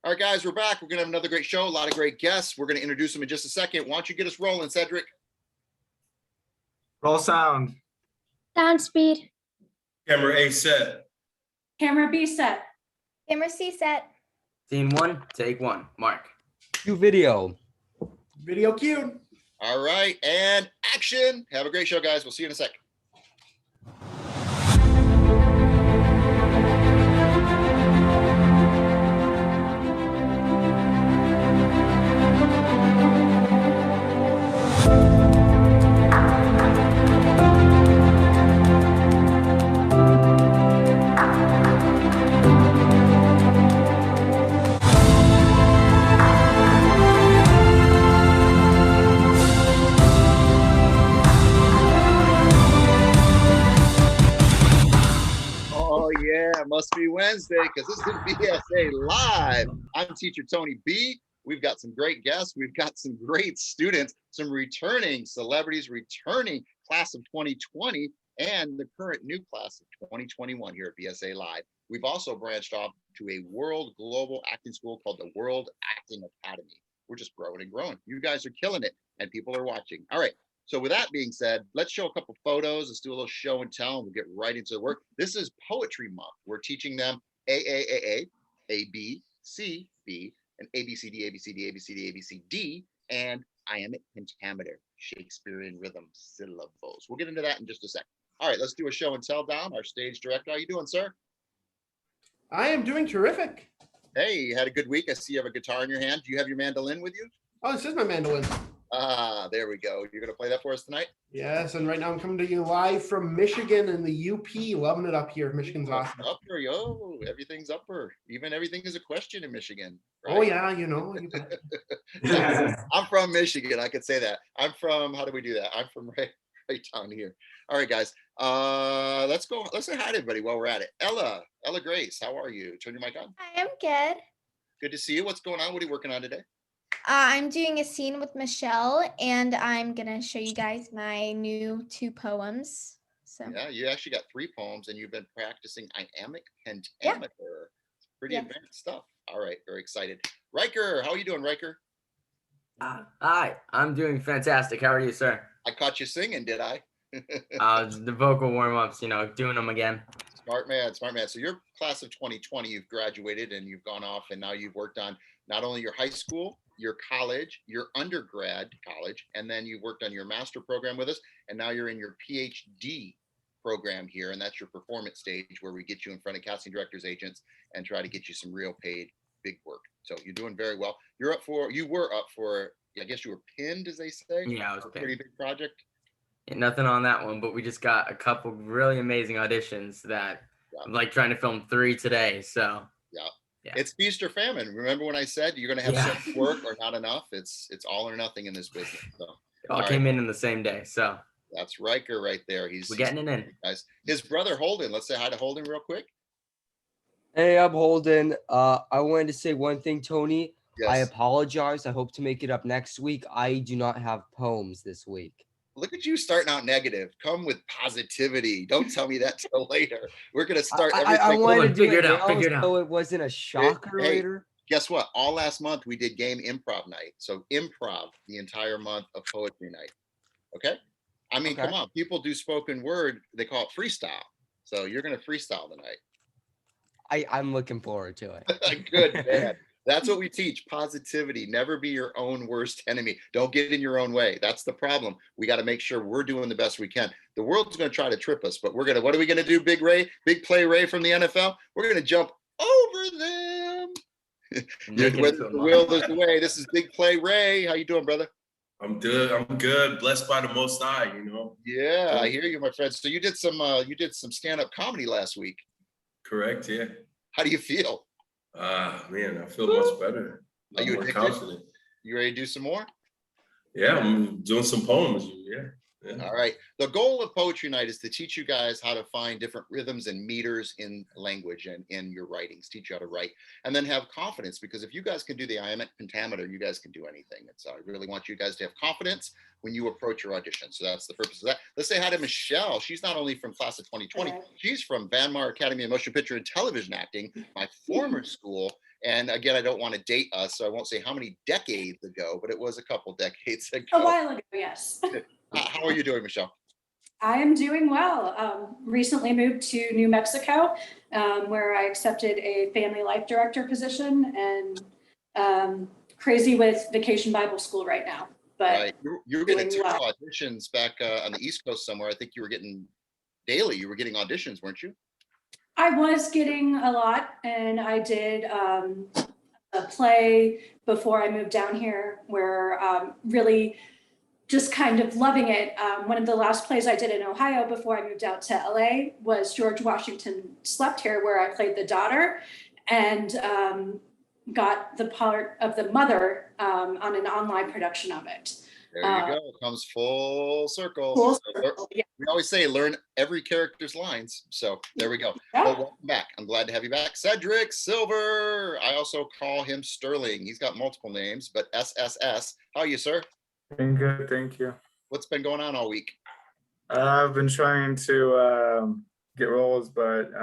All right, guys, we're back. We're going to have another great show. A lot of great guests. We're going to introduce them in just a second. Why don't you get us rolling, Cedric? Roll sound. Sound speed. Camera A set. Camera B set. Camera C set. Scene one, take one. Mark. Cue video. Video queued. All right, and action. Have a great show, guys. We'll see you in a sec. Must be Wednesday because this is BSA Live. I'm teacher Tony B. We've got some great guests. We've got some great students, some returning celebrities, returning class of 2020, and the current new class of 2021 here at BSA Live. We've also branched off to a world global acting school called the World Acting Academy. We're just growing and growing. You guys are killing it, and people are watching. All right. So with that being said, let's show a couple photos. Let's do a little show and tell, and we'll get right into the work. This is Poetry Month. We're teaching them AAAA, A, B, C, B, and ABCD, ABCD, ABCD, ABCD, and iambic pentameter, Shakespearean rhythm syllables. We'll get into that in just a sec. All right, let's do a show and tell down. Our stage director, how you doing, sir? I am doing terrific. Hey, you had a good week. I see you have a guitar in your hand. Do you have your mandolin with you? Oh, this is my mandolin. Ah, there we go. You're going to play that for us tonight? Yes, and right now I'm coming to you live from Michigan in the UP. Loving it up here. Michigan's awesome. Upper, yo, everything's upper. Even everything is a question in Michigan. Right? Oh, yeah, you know. I'm from Michigan. I could say that. I'm from, how do we do that? I'm from right down here. All right, guys. Let's go. Let's say hi to everybody while we're at it. Ella Grace, how are you? Turn your mic on. I am good. Good to see you. What's going on? What are you working on today? I'm doing a scene with Michelle, and I'm gonna show you guys my new 2 poems. So yeah, you actually got 3 poems, and you've been practicing iambic pentameter. Pretty advanced stuff. All right, very excited. Ryker, how are you doing, Ryker? Hi, I'm doing fantastic. How are you, sir? I caught you singing, did I? The vocal warm-ups, doing them again. Smart man, smart man. So your class of 2020, you've graduated and you've gone off, and now you've worked on not only your high school, your college, your undergrad college, and then you worked on your master program with us, and now you're in your PhD program here, and that's your performance stage where we get you in front of casting directors, agents, and try to get you some real paid big work. So you're doing very well. You were up for, I guess you were pinned, as they say. Yeah, I was pinned. Pretty big project. Yeah, nothing on that one, but we just got a couple really amazing auditions that I'm like trying to film 3 today. So yeah. It's feast or famine. Remember when I said you're going to have so much work or not enough? It's all or nothing in this business. So it all came in the same day. So that's Ryker right there. We're getting it in. Guys, his brother Holden. Let's say hi to Holden real quick. Hey, I'm Holden. I wanted to say one thing, Tony. Yes. I apologize. I hope to make it up next week. I do not have poems this week. Look at you starting out negative. Come with positivity. Don't tell me that till later. We're gonna start everything. I wanted to figure it out. So it wasn't a shocker later. Guess what? All last month we did game improv night. So improv the entire month of poetry night. Okay? I mean, come on. People do spoken word. They call it freestyle. So you're gonna freestyle tonight. I'm looking forward to it. Good, man. That's what we teach. Positivity. Never be your own worst enemy. Don't get in your own way. That's the problem. We got to make sure we're doing the best we can. The world's going to try to trip us, but what are we going to do, Big Play Ray from the NFL? We're going to jump over them. Whether the will is the way. This is Big Play Ray. How you doing, brother? I'm good. I'm good. Blessed by the Most High, Yeah, I hear you, my friend. So you did some stand-up comedy last week. Correct, yeah. How do you feel? Man, I feel much better. Are you more addicted? confident. You ready to do some more? Yeah, I'm doing some poems. Yeah. Yeah. All right. The goal of Poetry Night is to teach you guys how to find different rhythms and meters in language and in your writings, teach you how to write, and then have confidence. Because if you guys can do the iambic pentameter, you guys can do anything. And so I really want you guys to have confidence when you approach your audition. So that's the purpose of that. Let's say hi to Michelle. She's not only from class of 2020, she's from Van Mar Academy of Motion Picture and Television Acting, my former school. And again, I don't want to date us, so I won't say how many decades ago, but it was a couple decades ago. A while ago, yes. How are you doing, Michelle? I am doing well. Recently moved to New Mexico, where I accepted a family life director position, and crazy with Vacation Bible School right now. But right, you were getting doing well. auditions back on the East Coast somewhere. I think you were getting daily. You were getting auditions, weren't you? I was getting a lot, and I did a play before I moved down here, where really just kind of loving it. One of the last plays I did in Ohio before I moved out to LA was George Washington Slept Here, where I played the daughter and got the part of the mother on an online production of it. There you go. It comes full circle. Full So, circle, yeah. we always say learn every character's lines. So there we go. Yeah. Well, welcome back. I'm glad to have you back. Cedric Silver. I also call him Sterling. He's got multiple names, but SSS. How are you, sir? Doing good, thank you. What's been going on all week? I've been trying to get roles, but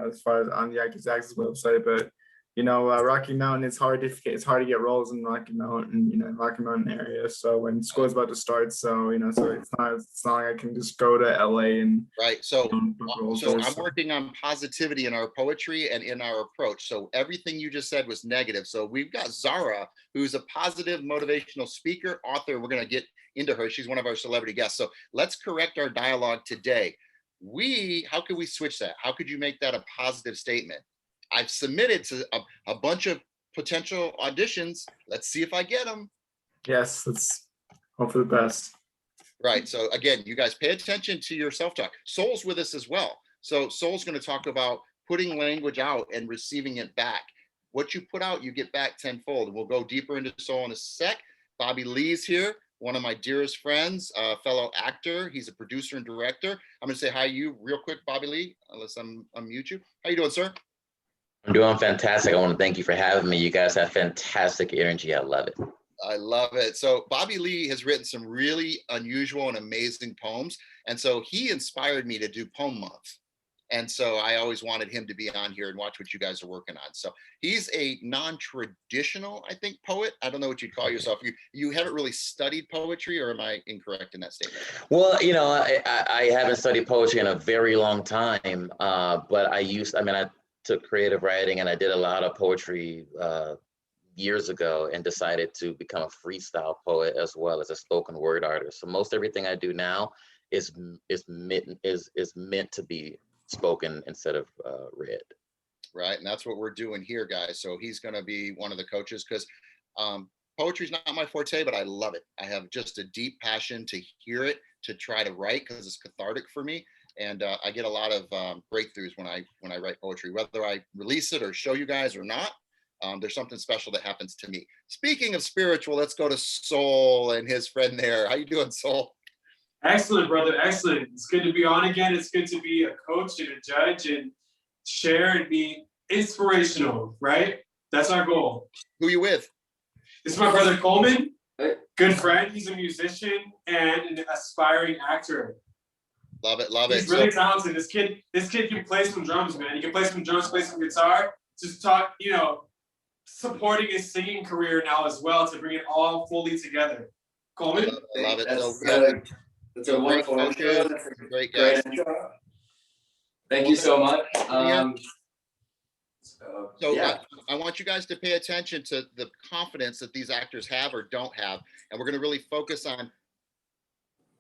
as far as on the Actors Access website, but Rocky Mountain, it's hard to get roles in Rocky Mountain, Rocky Mountain area. So when school's about to start, so it's not like I can just go to LA and right. So book roles so there, I'm working on positivity in our poetry and in our approach. So everything you just said was negative. So we've got Zara, who's a positive motivational speaker, author. We're going to get into her. She's one of our celebrity guests. So let's correct our dialogue today. How could we switch that? How could you make that a positive statement? I've submitted to a bunch of potential auditions. Let's see if I get them. yes, let's hope for the best. Right. So again, you guys pay attention to your self-talk. Soul's with us as well. So Soul's going to talk about putting language out and receiving it back. What you put out, you get back tenfold. And we'll go deeper into Soul in a sec. Bobby Lee's here, one of my dearest friends, fellow actor. He's a producer and director. I'm going to say hi to you real quick, Bobby Lee, unless I'm unmute you. How you doing, sir? I'm doing fantastic. I want to thank you for having me. You guys have fantastic energy. I love it. I love it. So Bobby Lee has written some really unusual and amazing poems. And so he inspired me to do Poem Month. And so I always wanted him to be on here and watch what you guys are working on. So he's a non-traditional, I think, poet. I don't know what you'd call yourself. You haven't really studied poetry, or am I incorrect in that statement? Well, I haven't studied poetry in a very long time, but I took creative writing and I did a lot of poetry years ago and decided to become a freestyle poet as well as a spoken word artist. So most everything I do now is meant to be spoken instead of read. Right, and that's what we're doing here, guys. So he's going to be one of the coaches because poetry is not my forte, but I love it. I have just a deep passion to hear it, to try to write because it's cathartic for me. And I get a lot of breakthroughs when I write poetry, whether I release it or show you guys or not. There's something special that happens to me. Speaking of spiritual, let's go to Soul and his friend there. How you doing, Soul? Excellent, brother. Excellent. It's good to be on again. It's good to be a coach and a judge and share and be inspirational, right? That's our goal. Who you with? This is my brother Coleman, good friend. He's a musician and an aspiring actor. Love it, love it. He's really talented. This kid can play some drums, man. He can play some drums, play some guitar. Just talk, supporting his singing career now as well to bring it all fully together. Coleman? I love it. That's a wonderful intro. That's a great intro. Thank you so much. I want you guys to pay attention to the confidence that these actors have or don't have. And we're going to really focus on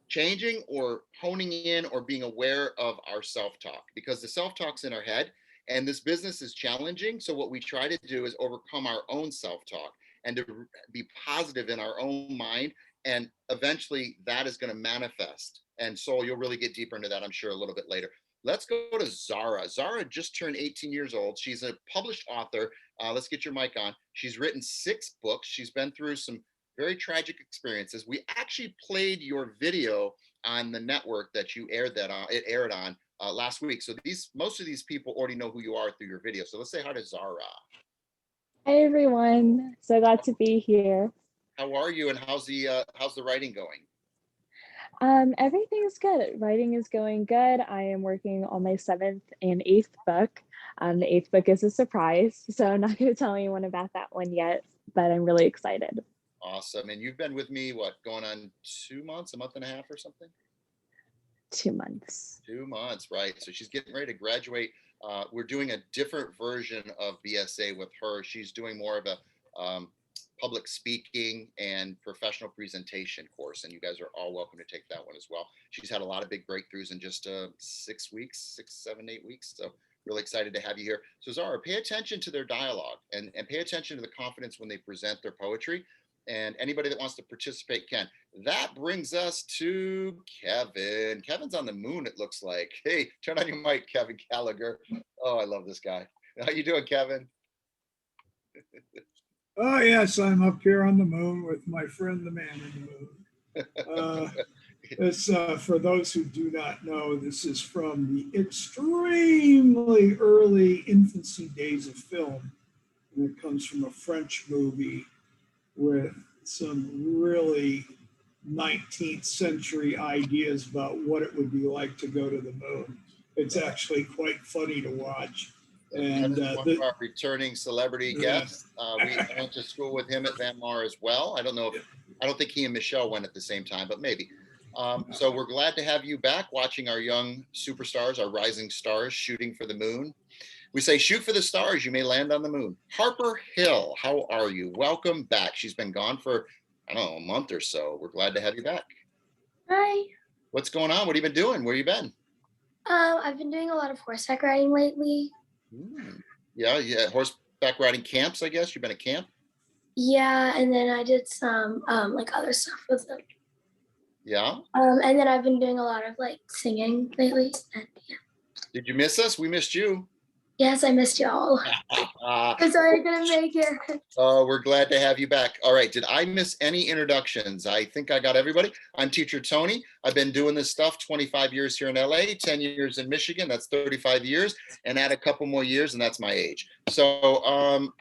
changing or honing in or being aware of our self-talk, because the self-talk's in our head and this business is challenging. So what we try to do is overcome our own self-talk and to be positive in our own mind. And eventually that is going to manifest. And Soul, you'll really get deeper into that, I'm sure, a little bit later. Let's go to Zara. Zara just turned 18 years old. She's a published author. Let's get your mic on. She's written 6 books. She's been through some very tragic experiences. We actually played your video on the network that you aired that on. It aired on last week. So most of these people already know who you are through your video. So let's say hi to Zara. Hi everyone, so glad to be here. How are you, and how's the writing going? Everything's good. Writing is going good. I am working on my 7th and 8th book. The 8th book is a surprise, so I'm not going to tell anyone about that one yet, but I'm really excited. Awesome. And you've been with me, what, going on 2 months, a month and a half or something? 2 months. 2 months, right. So she's getting ready to graduate. We're doing a different version of BSA with her. She's doing more of a public speaking and professional presentation course, and you guys are all welcome to take that one as well. She's had a lot of big breakthroughs in just 6 weeks, 6, 7, 8 weeks. So really excited to have you here. So Zara, pay attention to their dialogue and pay attention to the confidence when they present their poetry. And anybody that wants to participate can. That brings us to Kevin. Kevin's on the moon, it looks like. Hey, turn on your mic, Kevin Gallagher. Oh, I love this guy. How you doing, Kevin? Oh, yes, I'm up here on the moon with my friend, the man in the moon. This, for those who do not know, this is from the extremely early infancy days of film. And it comes from a French movie with some really 19th century ideas about what it would be like to go to the moon. It's actually quite funny to watch. And one of our returning celebrity guests. We went to school with him at Van Mar as well. I don't think he and Michelle went at the same time, but maybe. So we're glad to have you back watching our young superstars, our rising stars shooting for the moon. We say, shoot for the stars, you may land on the moon. Harper Hill, how are you? Welcome back. She's been gone for, I don't know, a month or so. We're glad to have you back. Hi. What's going on? What have you been doing? Where you been? I've been doing a lot of horseback riding lately. Yeah, horseback riding camps, I guess. You've been at camp? Yeah, and then I did some like other stuff with them. Yeah. And then I've been doing a lot of like singing lately. And yeah. Did you miss us? We missed you. Yes, I missed y'all. I'm sorry I couldn't make it. Oh, we're glad to have you back. All right. Did I miss any introductions? I think I got everybody. I'm teacher Tony. I've been doing this stuff 25 years here in LA, 10 years in Michigan. That's 35 years, and add a couple more years, and that's my age. So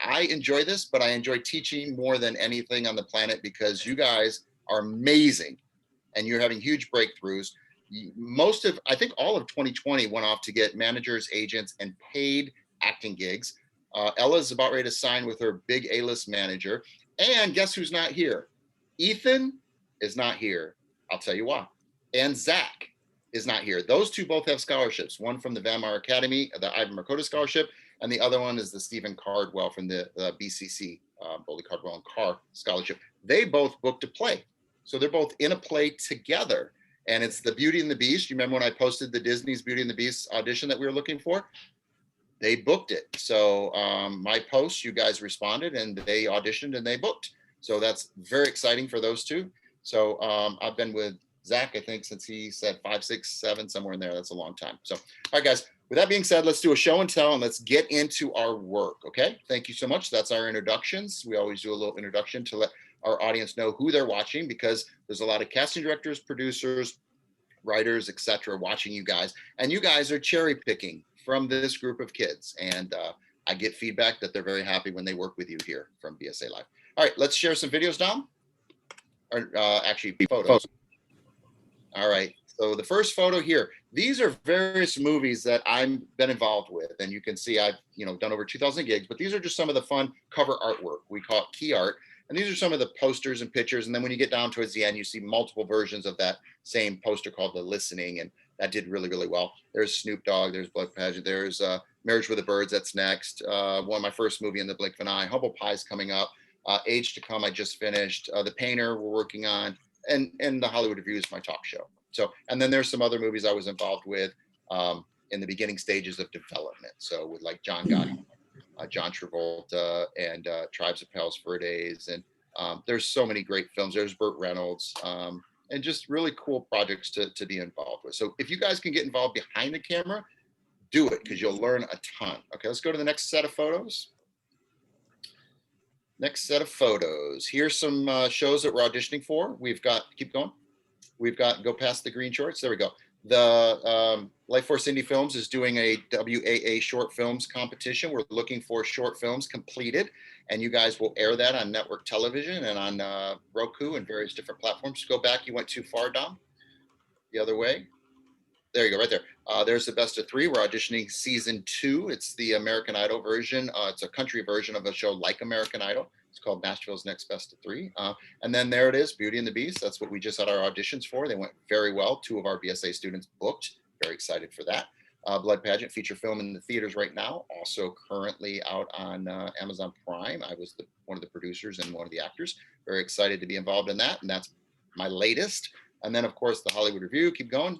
I enjoy this, but I enjoy teaching more than anything on the planet because you guys are amazing and you're having huge breakthroughs. I think all of 2020 went off to get managers, agents, and paid acting gigs. Ella's about ready to sign with her big A-list manager. And guess who's not here? Ethan is not here. I'll tell you why. And Zach is not here. Those two both have scholarships. One from the Van Mar Academy, the Ivan Mercoda Scholarship, and the other one is the Stephen Cardwell from the BCC, Boldy Cardwell and Carr Scholarship. They both booked a play. So they're both in a play together. And it's the Beauty and the Beast. You remember when I posted the Disney's Beauty and the Beast audition that we were looking for? They booked it. So my post, you guys responded and they auditioned and they booked. So that's very exciting for those two. So I've been with Zach, I think, since he said 5, 6, 7, somewhere in there. That's a long time. So, all right, guys, with that being said, let's do a show and tell and let's get into our work. Okay. Thank you so much. That's our introductions. We always do a little introduction to let our audience know who they're watching because there's a lot of casting directors, producers, writers, etc. watching you guys. And you guys are cherry picking from this group of kids. And I get feedback that they're very happy when they work with you here from BSA Live. All right, let's share some videos, Dom. Or actually photos. All right, so the first photo here, these are various movies that I've been involved with. And you can see I've done over 2,000 gigs, but these are just some of the fun cover artwork. We call it key art. And these are some of the posters and pictures. And then when you get down towards the end, you see multiple versions of that same poster called The Listening. And that did really, really well. There's Snoop Dogg, there's Blood Pageant, there's Marriage with the Birds, that's next. One of my first movie in the blink of an eye. Humble Pie's coming up. Age to Come, I just finished. The Painter, we're working on. And The Hollywood Review is my talk show. So, and then there's some other movies I was involved with in the beginning stages of development. So with like John Gotti, John Travolta, and Tribes of Palos Verdes, and there's so many great films. There's Burt Reynolds, and just really cool projects to be involved with. So if you guys can get involved behind the camera, do it because you'll learn a ton. Okay, let's go to the next set of photos. Next set of photos. Here's some shows that we're auditioning for. We've got, keep going. we've got, go past the green shorts. There we go. The Life Force Indie Films is doing a WAA short films competition. We're looking for short films completed, and you guys will air that on network television and on Roku and various different platforms. Go back. You went too far, Dom. The other way. There you go, right there. There's the best of 3. We're auditioning season 2. It's the American Idol version. It's a country version of a show like American Idol. It's called Nashville's Next Best of 3. And then there it is, Beauty and the Beast. That's what we just had our auditions for. They went very well. 2 of our BSA students booked. Very excited for that. Blood Pageant feature film in the theaters right now. Also currently out on Amazon Prime. I was one of the producers and one of the actors. Very excited to be involved in that. And that's my latest. And then, of course, the Hollywood Review. Keep going.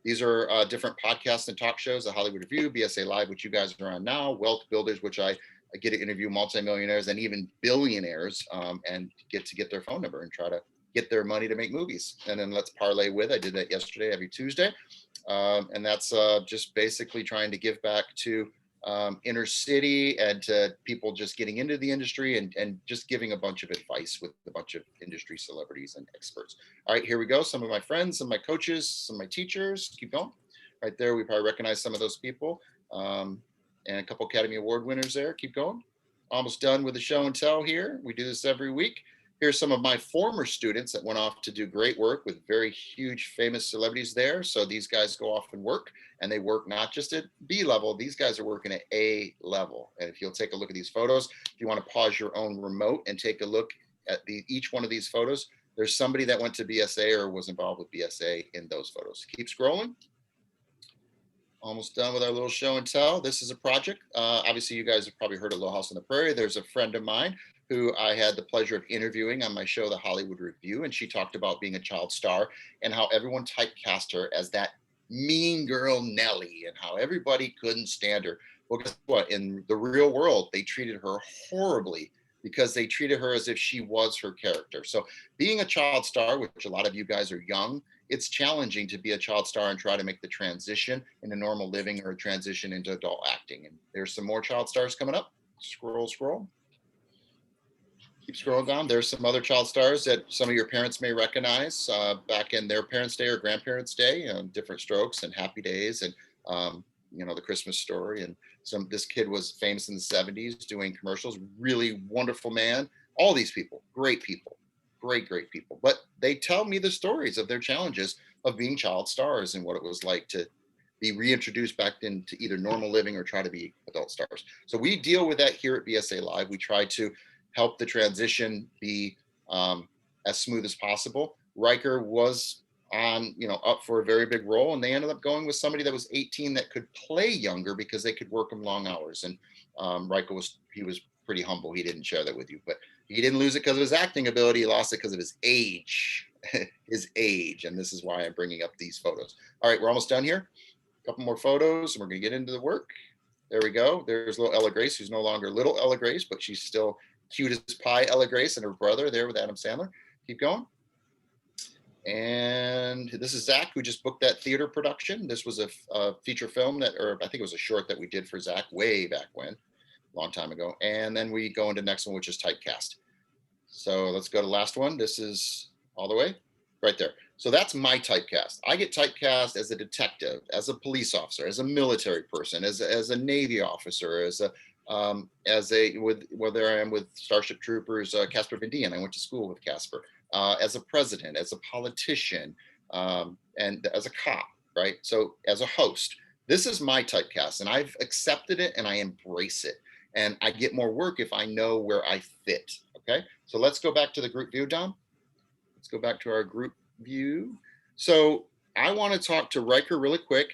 These are different podcasts and talk shows, the Hollywood Review, BSA Live, which you guys are on now, Wealth Builders, which I get to interview multimillionaires and even billionaires and get their phone number and try to get their money to make movies. And then Let's Parlay With, I did that yesterday, every Tuesday. And that's just basically trying to give back to inner city and to people just getting into the industry and just giving a bunch of advice with a bunch of industry celebrities and experts. All right, here we go. Some of my friends, some of my coaches, some of my teachers. Keep going. Right there, we probably recognize some of those people. And a couple Academy Award winners there. Keep going. Almost done with the show and tell here. We do this every week. Here's some of my former students that went off to do great work with very huge famous celebrities there. So these guys go off and work, and they work not just at B level. These guys are working at A level. And if you'll take a look at these photos, if you want to pause your own remote and take a look at each one of these photos, there's somebody that went to BSA or was involved with BSA in those photos. Keep scrolling. Almost done with our little show and tell. This is a project. Obviously, you guys have probably heard of Little House on the Prairie. There's a friend of mine who I had the pleasure of interviewing on my show, The Hollywood Review, and she talked about being a child star and how everyone typecast her as that mean girl Nellie and how everybody couldn't stand her. Well, guess what? In the real world, they treated her horribly because they treated her as if she was her character. So being a child star, which a lot of you guys are young, it's challenging to be a child star and try to make the transition into normal living or a transition into adult acting. And there's some more child stars coming up. Scroll, scroll. Keep scrolling down. There's some other child stars that some of your parents may recognize back in their parents' day or grandparents' day, different strokes and happy days and, the Christmas Story. And this kid was famous in the 70s doing commercials, really wonderful man. All these people, great people, great people. But they tell me the stories of their challenges of being child stars and what it was like to be reintroduced back into either normal living or try to be adult stars. So we deal with that here at BSA Live. We try to help the transition be as smooth as possible. Ryker was on, up for a very big role, and they ended up going with somebody that was 18 that could play younger because they could work him long hours. And Ryker was pretty humble. He didn't share that with you, but he didn't lose it because of his acting ability. He lost it because of his age, And this is why I'm bringing up these photos. All right, we're almost done here. A couple more photos, and we're gonna get into the work. There we go. There's little Ella Grace, who's no longer little Ella Grace, but she's still cute as pie, Ella Grace, and her brother there with Adam Sandler. Keep going. And this is Zach, who just booked that theater production. This was a feature film or I think it was a short that we did for Zach way back when, a long time ago. And then we go into the next one, which is typecast. So let's go to the last one. This is all the way right there. So that's my typecast. I get typecast as a detective, as a police officer, as a military person, as a Navy officer, whether I am with Starship Troopers, Casper Van Dien. I went to school with Casper. As a president, as a politician, and as a cop, right? So as a host, this is my typecast, and I've accepted it and I embrace it. And I get more work if I know where I fit, okay? So let's go back to the group view, Dom. Let's go back to our group view. So I want to talk to Ryker really quick.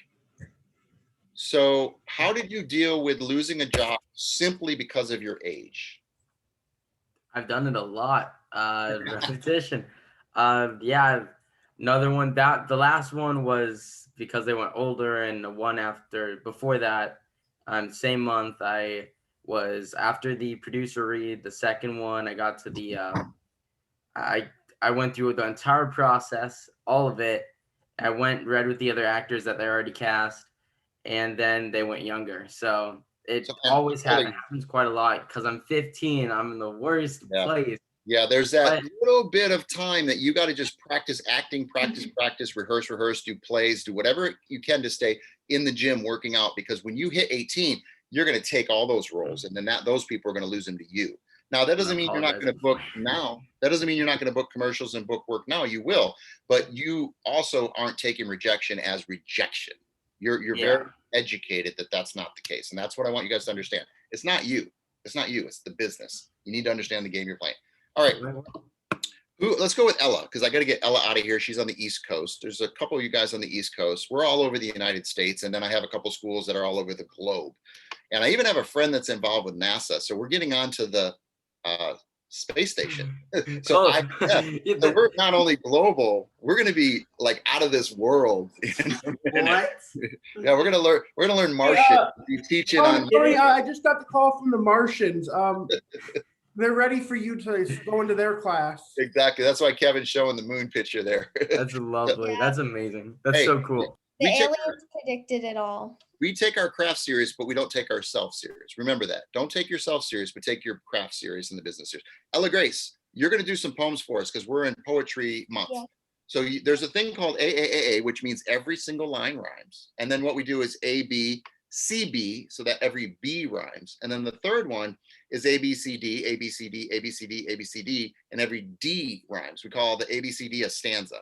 So how did you deal with losing a job simply because of your age? I've done it a lot. Repetition. Yeah, another one. The last one was because they went older, and the one before that, same month, I was after the producer read. The second one, I got to the I went through the entire process, all of it. I read with the other actors that they already cast, and then they went younger. So it always happens quite a lot because I'm 15. I'm in the worst place. Yeah, there's that little bit of time that you got to just practice acting, practice, rehearse, do plays, do whatever you can to stay in the gym working out. Because when you hit 18, you're going to take all those roles, and then those people are going to lose them to you. Now, that doesn't mean you're not going to book now. That doesn't mean you're not going to book commercials and book work now. You will, but you also aren't taking rejection as rejection. You're very educated that that's not the case, and that's what I want you guys to understand. It's not you. It's not you. It's the business. You need to understand the game you're playing. All right. Let's go with Ella, because I got to get Ella out of here. She's on the East Coast. There's a couple of you guys on the East Coast. We're all over the United States, and then I have a couple schools that are all over the globe. And I even have a friend that's involved with NASA. So we're getting onto the space station. So we're not only global, we're going to be like out of this world. What? Yeah, we're gonna learn Martian. Be teaching on. Sorry, I just got the call from the Martians. They're ready for you to go into their class. Exactly. That's why Kevin's showing the moon picture there. That's lovely. That's amazing. That's so cool. The aliens predicted it all. We take our craft serious, but we don't take ourselves serious. Remember that. Don't take yourself serious, but take your craft serious and the business serious. Ella Grace, you're going to do some poems for us because we're in Poetry Month. Yeah. So there's a thing called AAAA, which means every single line rhymes. And then what we do is AB, CB, so that every B rhymes. And then the third one is ABCD, ABCD, ABCD, ABCD, and every D rhymes. We call the ABCD a stanza.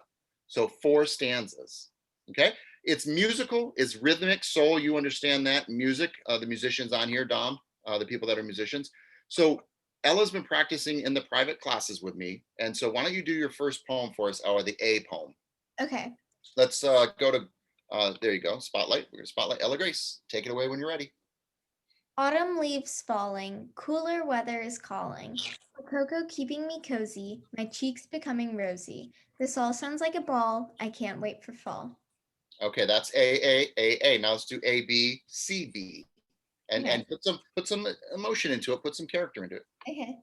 So 4 stanzas. Okay. It's musical, it's rhythmic, soul, you understand that, music, the musicians on here, Dom, the people that are musicians. So Ella's been practicing in the private classes with me. And so why don't you do your first poem for us, Ella, the A poem. Okay. Let's go to, there you go, Spotlight. We're gonna spotlight Ella Grace. Take it away when you're ready. Autumn leaves falling, cooler weather is calling. The cocoa keeping me cozy, my cheeks becoming rosy. This all sounds like a ball, I can't wait for fall. Okay, that's A. Now let's do A, B, C, B. And put some emotion into it, put some character into it. Okay.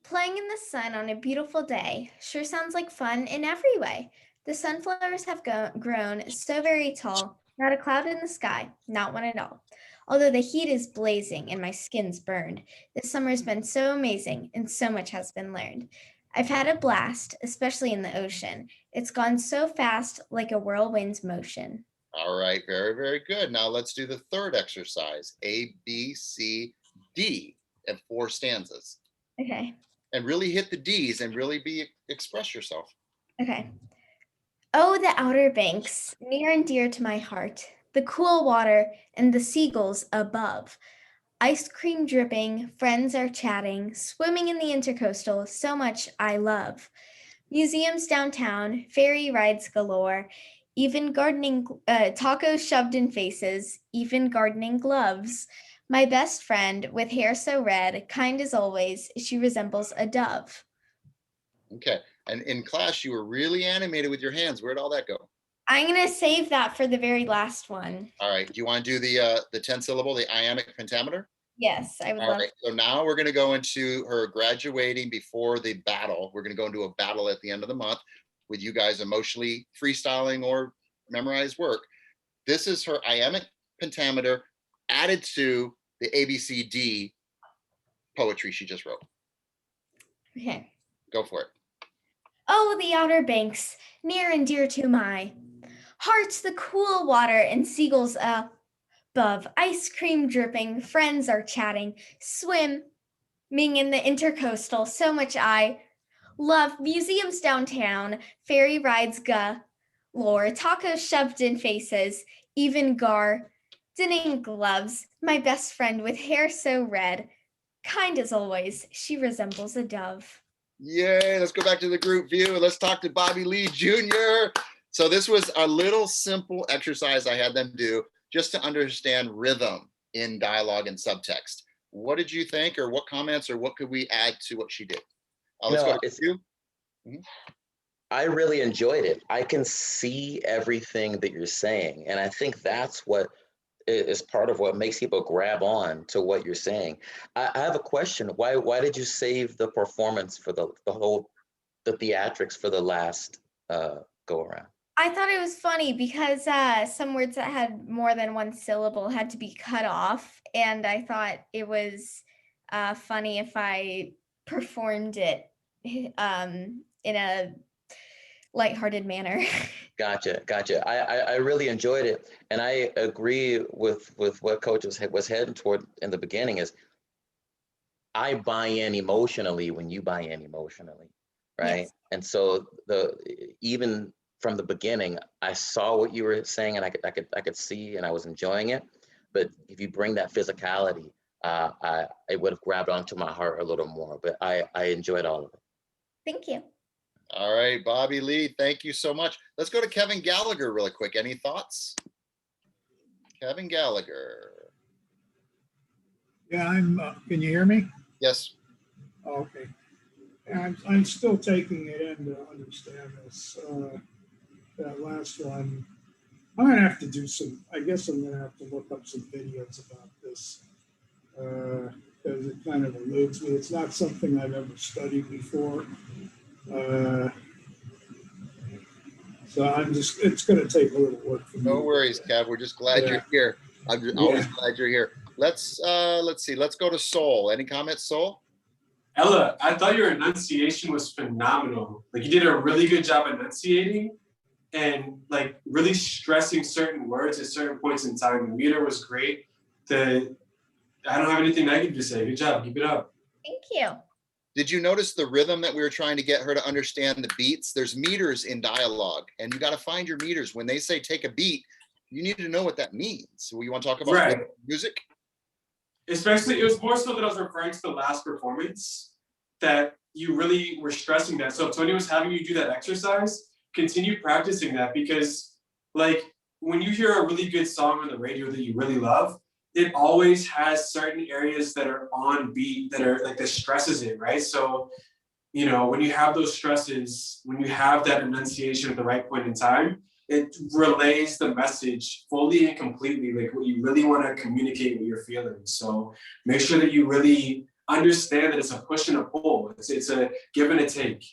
Playing in the sun on a beautiful day sure sounds like fun in every way. The sunflowers have grown so very tall, not a cloud in the sky, not one at all. Although the heat is blazing and my skin's burned, this summer's been so amazing and so much has been learned. I've had a blast, especially in the ocean. It's gone so fast, like a whirlwind's motion. All right, very, very good. Now let's do the third exercise, A, B, C, D, and 4 stanzas. Okay. And really hit the D's and really express yourself. Okay. Oh, the Outer Banks, near and dear to my heart, the cool water and the seagulls above. Ice cream dripping, friends are chatting, swimming in the intercoastal, so much I love. Museums downtown, ferry rides galore, even gardening, tacos shoved in faces, even gardening gloves. My best friend with hair so red, kind as always, she resembles a dove. Okay, and in class you were really animated with your hands. Where'd all that go? I'm gonna save that for the very last one. All right, do you want to do the 10 syllable, the iambic pentameter? Yes, I would All love. right, so now we're gonna go into her graduating before the battle. We're gonna go into a battle at the end of the month with you guys emotionally freestyling or memorized work. This is her iambic pentameter added to the ABCD poetry she just wrote. Okay. Go for it. Oh, the Outer Banks, near and dear to my heart's the cool water and seagulls above, ice cream dripping, friends are chatting, swimming in the intercoastal, so much I love. Museums downtown, ferry rides galore, tacos shoved in faces, even gardening gloves. My best friend with hair so red, kind as always, she resembles a dove. Yay, let's go back to the group view and let's talk to Bobby Lee Jr. So this was a little simple exercise I had them do just to understand rhythm in dialogue and subtext. What did you think, or what comments, or what could we add to what she did? Let's go to you. Mm-hmm. I really enjoyed it. I can see everything that you're saying. And I think that's what is part of what makes people grab on to what you're saying. I have a question. Why did you save the performance for the theatrics for the last go around? I thought it was funny because some words that had more than one syllable had to be cut off. And I thought it was funny if I performed it in a lighthearted manner. Gotcha. I really enjoyed it, and I agree with what Coach was heading toward in the beginning. Is I buy in emotionally when you buy in emotionally, right? Yes. And so even from the beginning, I saw what you were saying, and I could see, and I was enjoying it. But if you bring that physicality, it would have grabbed onto my heart a little more. But I enjoyed all of it. Thank you. All right, Bobby Lee, thank you so much. Let's go to Kevin Gallagher really quick. Any thoughts? Kevin Gallagher. Yeah, can you hear me? Yes. Okay. I'm still taking it in to understand this. That last one, I'm gonna have to do some, I guess I'm gonna have to look up some videos about this. Because it kind of eludes me. It's not something I've ever studied before. So it's gonna take a little work for me. No worries, Kev. We're just glad you're here. I'm always glad you're here. Let's see. Let's go to Soul. Any comments, Soul? Ella, I thought your enunciation was phenomenal. Like you did a really good job enunciating and like really stressing certain words at certain points in time. The meter was great. I don't have anything negative to say. Good job. Keep it up. Thank you. Did you notice the rhythm that we were trying to get her to understand the beats? There's meters in dialogue, and you got to find your meters. When they say take a beat, you need to know what that means. So you want to talk about music? Especially, it was more so that I was referring to the last performance that you really were stressing that. So if Tony was having you do that exercise, continue practicing that, because like when you hear a really good song on the radio that you really love, it always has certain areas that are on beat that are like the stresses it, right? So, you know, when you have those stresses, when you have that enunciation at the right point in time, it relays the message fully and completely, like what you really want to communicate, what you're feeling. So make sure that you really understand that it's a push and a pull. It's a give and a take.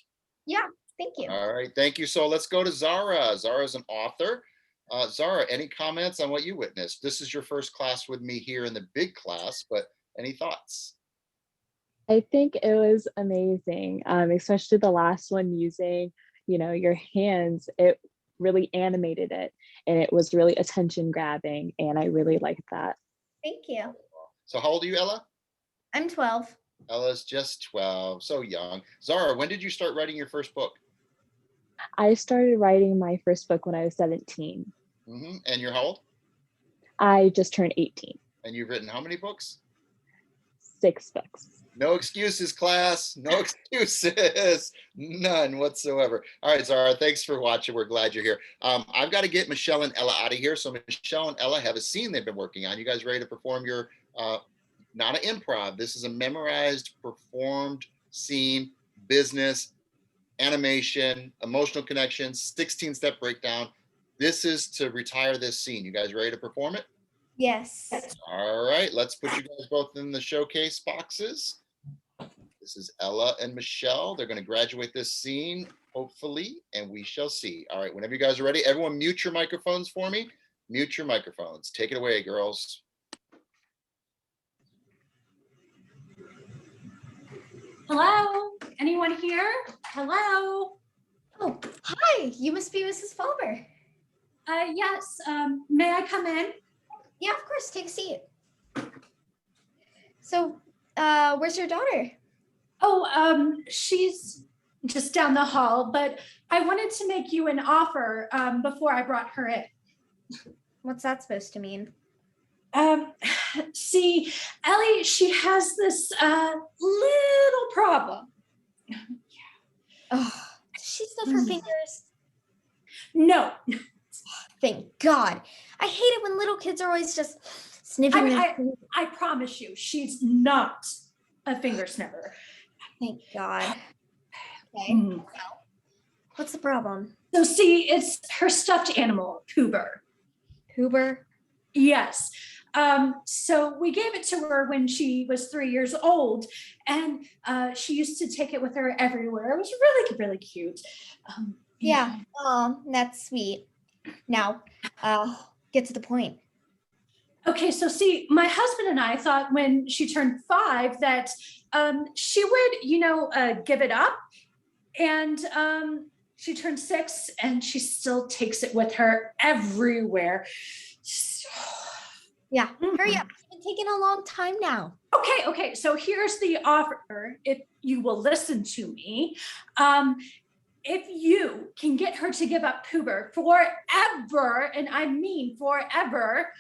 Yeah, thank you. All right, thank you. So let's go to Zara. Zara's an author. Zara, any comments on what you witnessed? This is your first class with me here in the big class, but any thoughts? I think it was amazing, especially the last one using, your hands. It really animated it, and it was really attention grabbing, and I really liked that. Thank you. So how old are you, Ella? I'm 12. Ella's just 12, so young. Zara, when did you start writing your first book? I started writing my first book when I was 17. Mm-hmm. And you're how old? I just turned 18. And you've written how many books? 6 books. No excuses, class. No excuses. None whatsoever. All right, Zara, thanks for watching. We're glad you're here. I've got to get Michelle and Ella out of here. So Michelle and Ella have a scene they've been working on. You guys ready to perform your, not an improv. This is a memorized, performed scene, business, animation, emotional connection, 16-step breakdown. This is to retire this scene. You guys ready to perform it? Yes. All right, let's put you guys both in the showcase boxes. This is Ella and Michelle. They're going to graduate this scene, hopefully, and we shall see. All right, whenever you guys are ready, everyone mute your microphones for me. Mute your microphones. Take it away, girls. Hello? Anyone here? Hello? Oh, hi. You must be Mrs. Fulmer. Yes. May I come in? Yeah, of course. Take a seat. So, where's your daughter? Oh, she's just down the hall, but I wanted to make you an offer before I brought her in. What's that supposed to mean? See, Ellie, she has this little problem. Oh, does she sniff her fingers? No. Thank God. I hate it when little kids are always just sniffing their fingers. I promise you, she's not a finger sniffer. Thank God. Okay. Well, what's the problem? So see, it's her stuffed animal, Poober. Poober? Yes. So we gave it to her when she was 3 years old, and she used to take it with her everywhere. It was really, really cute. Yeah. Oh, that's sweet. Now, get to the point. Okay, so see, my husband and I thought when she turned 5 that she would, give it up. And she turned 6 and she still takes it with her everywhere. Yeah, hurry up. It's been taking a long time now. Okay, so here's the offer. If you will listen to me, if you can get her to give up Poober forever, and I mean forever,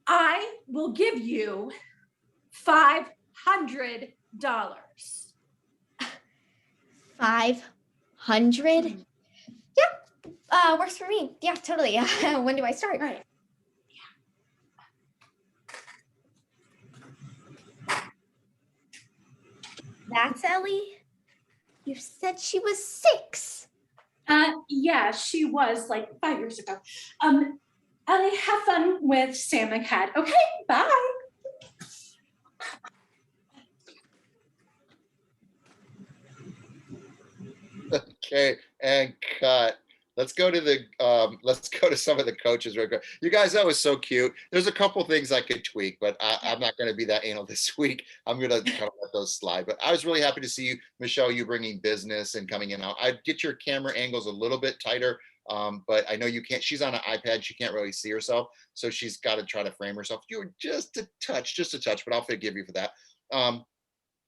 I will give you $500. 500? Yeah, works for me. Yeah, totally. When do I start? Right. That's Ellie? You said she was 6. Yeah, she was like 5 years ago. Ellie, have fun with Sam and Cat. Okay, bye. Okay, and cut. Let's go to some of the coaches real quick. You guys, that was so cute. There's a couple things I could tweak, but I'm not going to be that anal this week. I'm going to kind of let those slide. But I was really happy to see you, Michelle, you bringing business and coming in. I'd get your camera angles a little bit tighter, but I know you can't. She's on an iPad. She can't really see herself, so she's got to try to frame herself. You were just a touch, but I'll forgive you for that.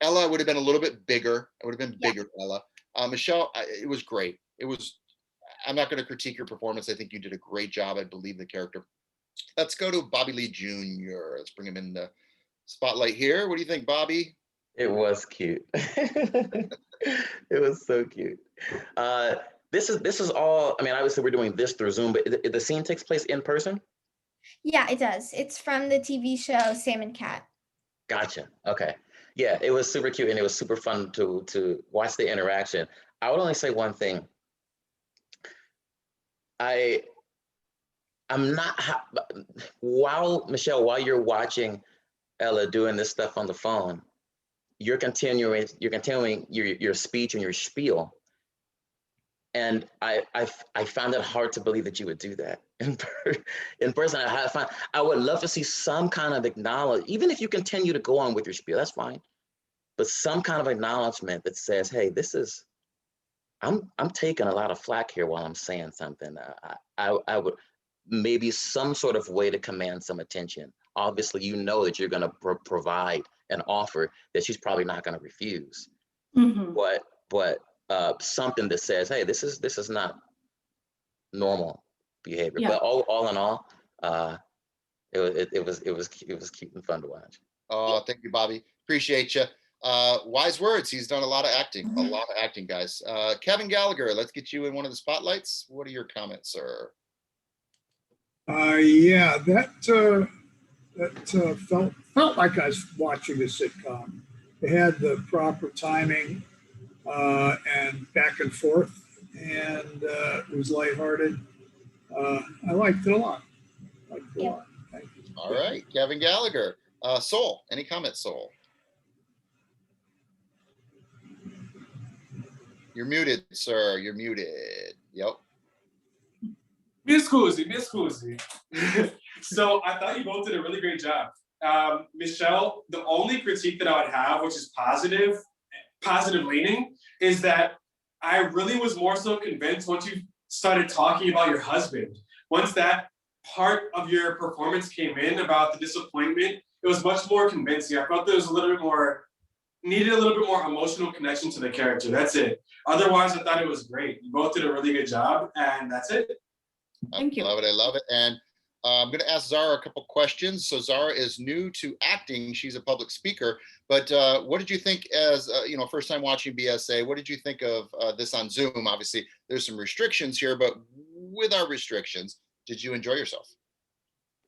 Ella would have been a little bit bigger. It would have been bigger, Ella. Michelle, it was great. I'm not going to critique your performance. I think you did a great job. I believe the character. Let's go to Bobby Lee Jr. Let's bring him in the spotlight here. What do you think, Bobby? It was cute. It was so cute. This is all, I mean, obviously we're doing this through Zoom, but the scene takes place in person? Yeah, it does. It's from the TV show Sam and Cat. Gotcha. Okay. Yeah, it was super cute and it was super fun to watch the interaction. I would only say one thing. I'm not, Michelle, while you're watching Ella doing this stuff on the phone, you're continuing your speech and your spiel. And I found it hard to believe that you would do that in person. I would love to see some kind of acknowledgement, even if you continue to go on with your spiel, that's fine. But some kind of acknowledgement that says, hey, I'm taking a lot of flack here while I'm saying something. I would maybe some sort of way to command some attention. Obviously, you know that you're going to provide an offer that she's probably not going to refuse. Mm-hmm. But something that says, hey, this is not normal behavior. Yeah. But all in all, it was cute and fun to watch. Oh, thank you, Bobby. Appreciate you. Wise words. He's done a lot of acting, guys. Kevin Gallagher, let's get you in one of the spotlights. What are your comments, sir? Yeah, that felt like I was watching a sitcom. It had the proper timing and back and forth, and it was lighthearted. I liked it a lot. Thank you. All right, Kevin Gallagher. Soul, any comments, Soul? You're muted, sir. You're muted. Yep. Me scusi. So I thought you both did a really great job. Michelle, the only critique that I would have, which is positive leaning, is that I really was more so convinced once you started talking about your husband. Once that part of your performance came in about the disappointment, it was much more convincing. I felt there was needed a little bit more emotional connection to the character. That's it. Otherwise, I thought it was great. You both did a really good job, and that's it. Thank you. I love it. And I'm going to ask Zara a couple questions. So Zara is new to acting. She's a public speaker. But what did you think as, first time watching BSA? What did you think of this on Zoom? Obviously, there's some restrictions here, but with our restrictions, did you enjoy yourself?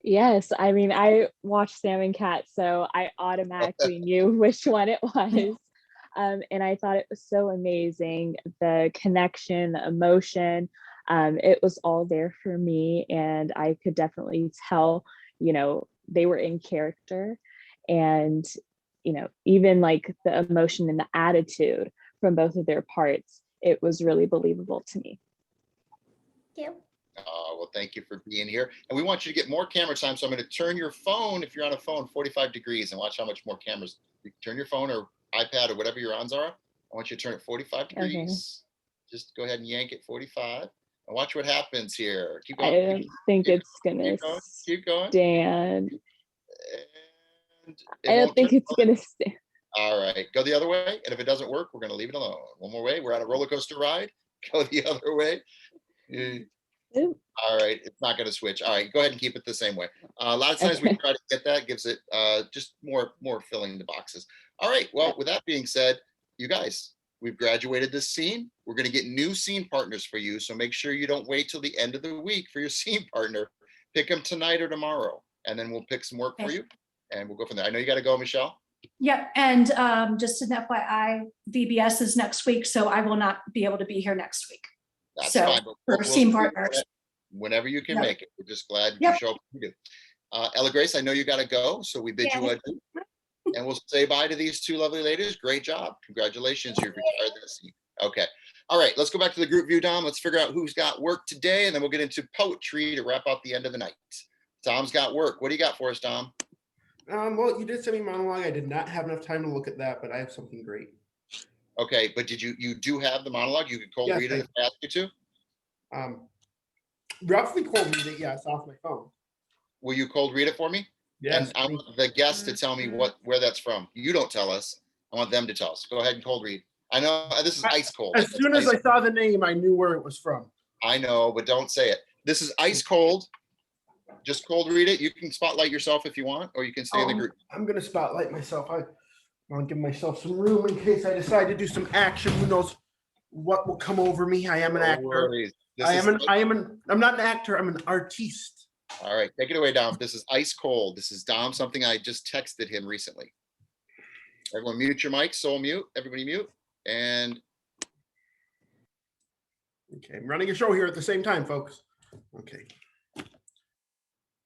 Yes, I mean, I watched Sam and Cat, so I automatically knew which one it was. And I thought it was so amazing. The connection, the emotion, it was all there for me. And I could definitely tell, they were in character. And, even like the emotion and the attitude from both of their parts, it was really believable to me. Thank you. Well, thank you for being here. And we want you to get more camera time. So I'm going to turn your phone, if you're on a phone, 45 degrees and watch how much more cameras. You can turn your phone or iPad or whatever you're on, Zara. I want you to turn it 45 degrees. Just go ahead and yank it 45 and watch what happens here. Keep going. I don't think it's gonna keep going. stand. And I don't think it's gonna stand. All right, go the other way. And if it doesn't work, we're going to leave it alone. One more way. We're on a roller coaster ride. Go the other way. All right, it's not going to switch. All right, go ahead and keep it the same way. A lot of times we try to get that, gives it just more filling the boxes. All right, well, with that being said, you guys, we've graduated this scene. We're going to get new scene partners for you. So make sure you don't wait till the end of the week for your scene partner. Pick them tonight or tomorrow, and then we'll pick some work for you, and we'll go from there. I know you got to go, Michelle. Yep, and just an FYI, VBS is next week, so I will not be able to be here next week. That's so fine. for scene partners. Whenever you can make it. We're just glad you show up. You do. Ella Grace, I know you got to go, so we bid you adieu. And we'll say bye to these two lovely ladies. Great job. Congratulations. You've retired this scene. Okay. All right. Let's go back to the group view, Dom. Let's figure out who's got work today, and then we'll get into poetry to wrap up the end of the night. Tom's got work. What do you got for us, Dom? Well, you did send me monologue. I did not have enough time to look at that, but I have something great. Okay, but you do have the monologue? You could cold read it if I asked you to? Roughly cold read it, yes, off my phone. Will you cold read it for me? Yes. And I want the guests to tell me where that's from. You don't tell us. I want them to tell us. Go ahead and cold read. I know this is ice cold. As soon as I saw the name, I knew where it was from. I know, but don't say it. This is ice cold. Just cold read it. You can spotlight yourself if you want, or you can stay in the group. I'm going to spotlight myself. I want to give myself some room in case I decide to do some action. Who knows what will come over me? I am an actor. I'm not an actor. I'm an artiste. All right, take it away, Dom. This is ice cold. This is Dom, something I just texted him recently. Everyone mute your mic, soul mute. Everybody mute. And okay, I'm running a show here at the same time, folks. Okay.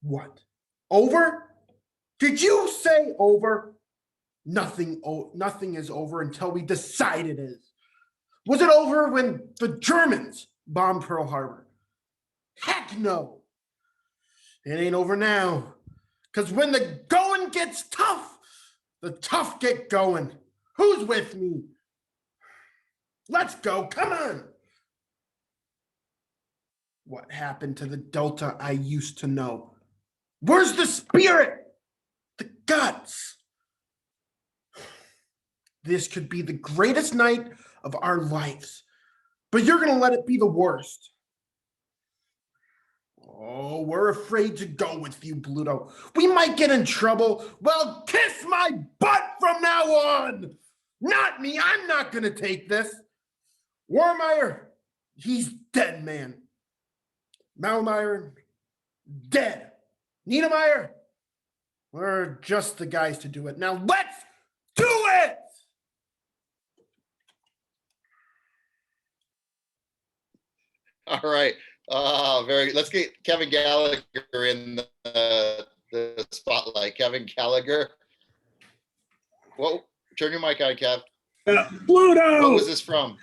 What? Over? Did you say over? Nothing is over until we decide it is. Was it over when the Germans bombed Pearl Harbor? Heck no. It ain't over now. Because when the going gets tough, the tough get going. Who's with me? Let's go. Come on. What happened to the Delta I used to know? Where's the spirit? The guts? This could be the greatest night of our lives, but you're going to let it be the worst. Oh, we're afraid to go with you, Bluto. We might get in trouble. Well, kiss my butt from now on. Not me. I'm not going to take this. Warmeyer, he's dead, man. Malmeyer, dead. Niedermeyer, we're just the guys to do it. Now let's do it! all right. Let's get Kevin Gallagher in the spotlight. Kevin Gallagher. Whoa, turn your mic on, Kev. Pluto! What was this from?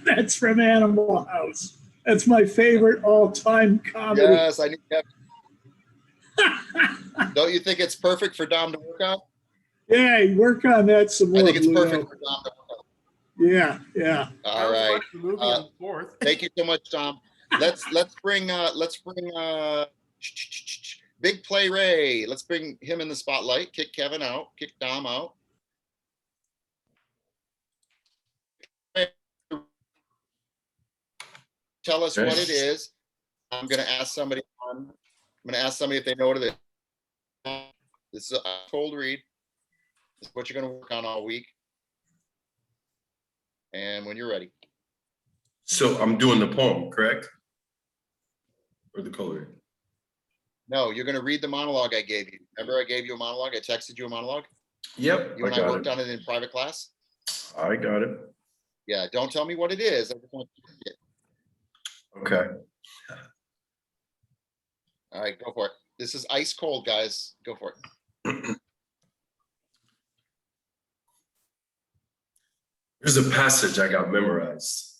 That's from Animal House. That's my favorite all-time comedy. Yes, I knew Kevin. Don't you think it's perfect for Dom to work on? Yeah, work on that some more. I think it's Pluto. perfect for Dom to work on. Yeah. All right. Thank you so much, Tom. Let's bring Big Play Ray. Let's bring him in the spotlight. Kick Kevin out. Kick Dom out. Tell us what it is. I'm going to ask somebody if they know what it is. This is a cold read. This is what you're going to work on all week. And when you're ready. So I'm doing the poem, correct? Or the cold read? No, you're going to read the monologue I gave you. Remember I gave you a monologue? I texted you a monologue? Yep. You and I worked on it in private class? I got it. Yeah, don't tell me what it is. I just want you to see it. Okay. All right, go for it. This is ice cold, guys. Go for it. There's a passage I got memorized.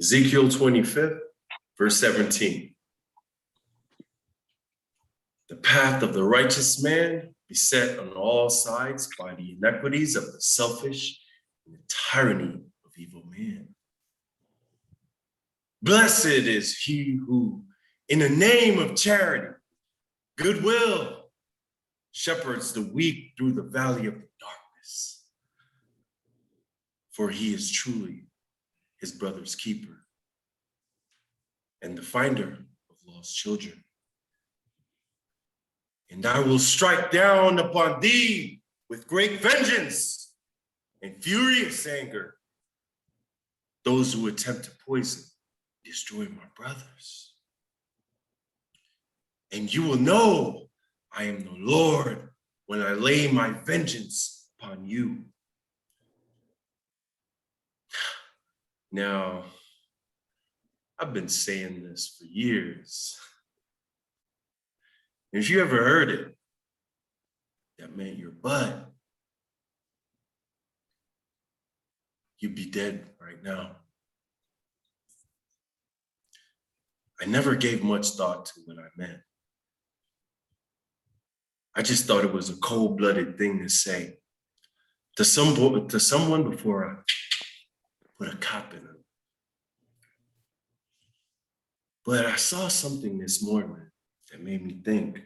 Ezekiel 25, verse 17. The path of the righteous man beset on all sides by the inequities of the selfish and the tyranny of evil man. Blessed is he who, in the name of charity, goodwill, shepherds the weak through the valley of the darkness. For he is truly his brother's keeper and the finder of lost children. And I will strike down upon thee with great vengeance and furious anger those who attempt to poison, destroy my brothers. And you will know I am the Lord when I lay my vengeance upon you. Now, I've been saying this for years. If you ever heard it, that meant your butt. You'd be dead right now. I never gave much thought to what I meant. I just thought it was a cold-blooded thing to say to someone before I put a cop in them. But I saw something this morning that made me think.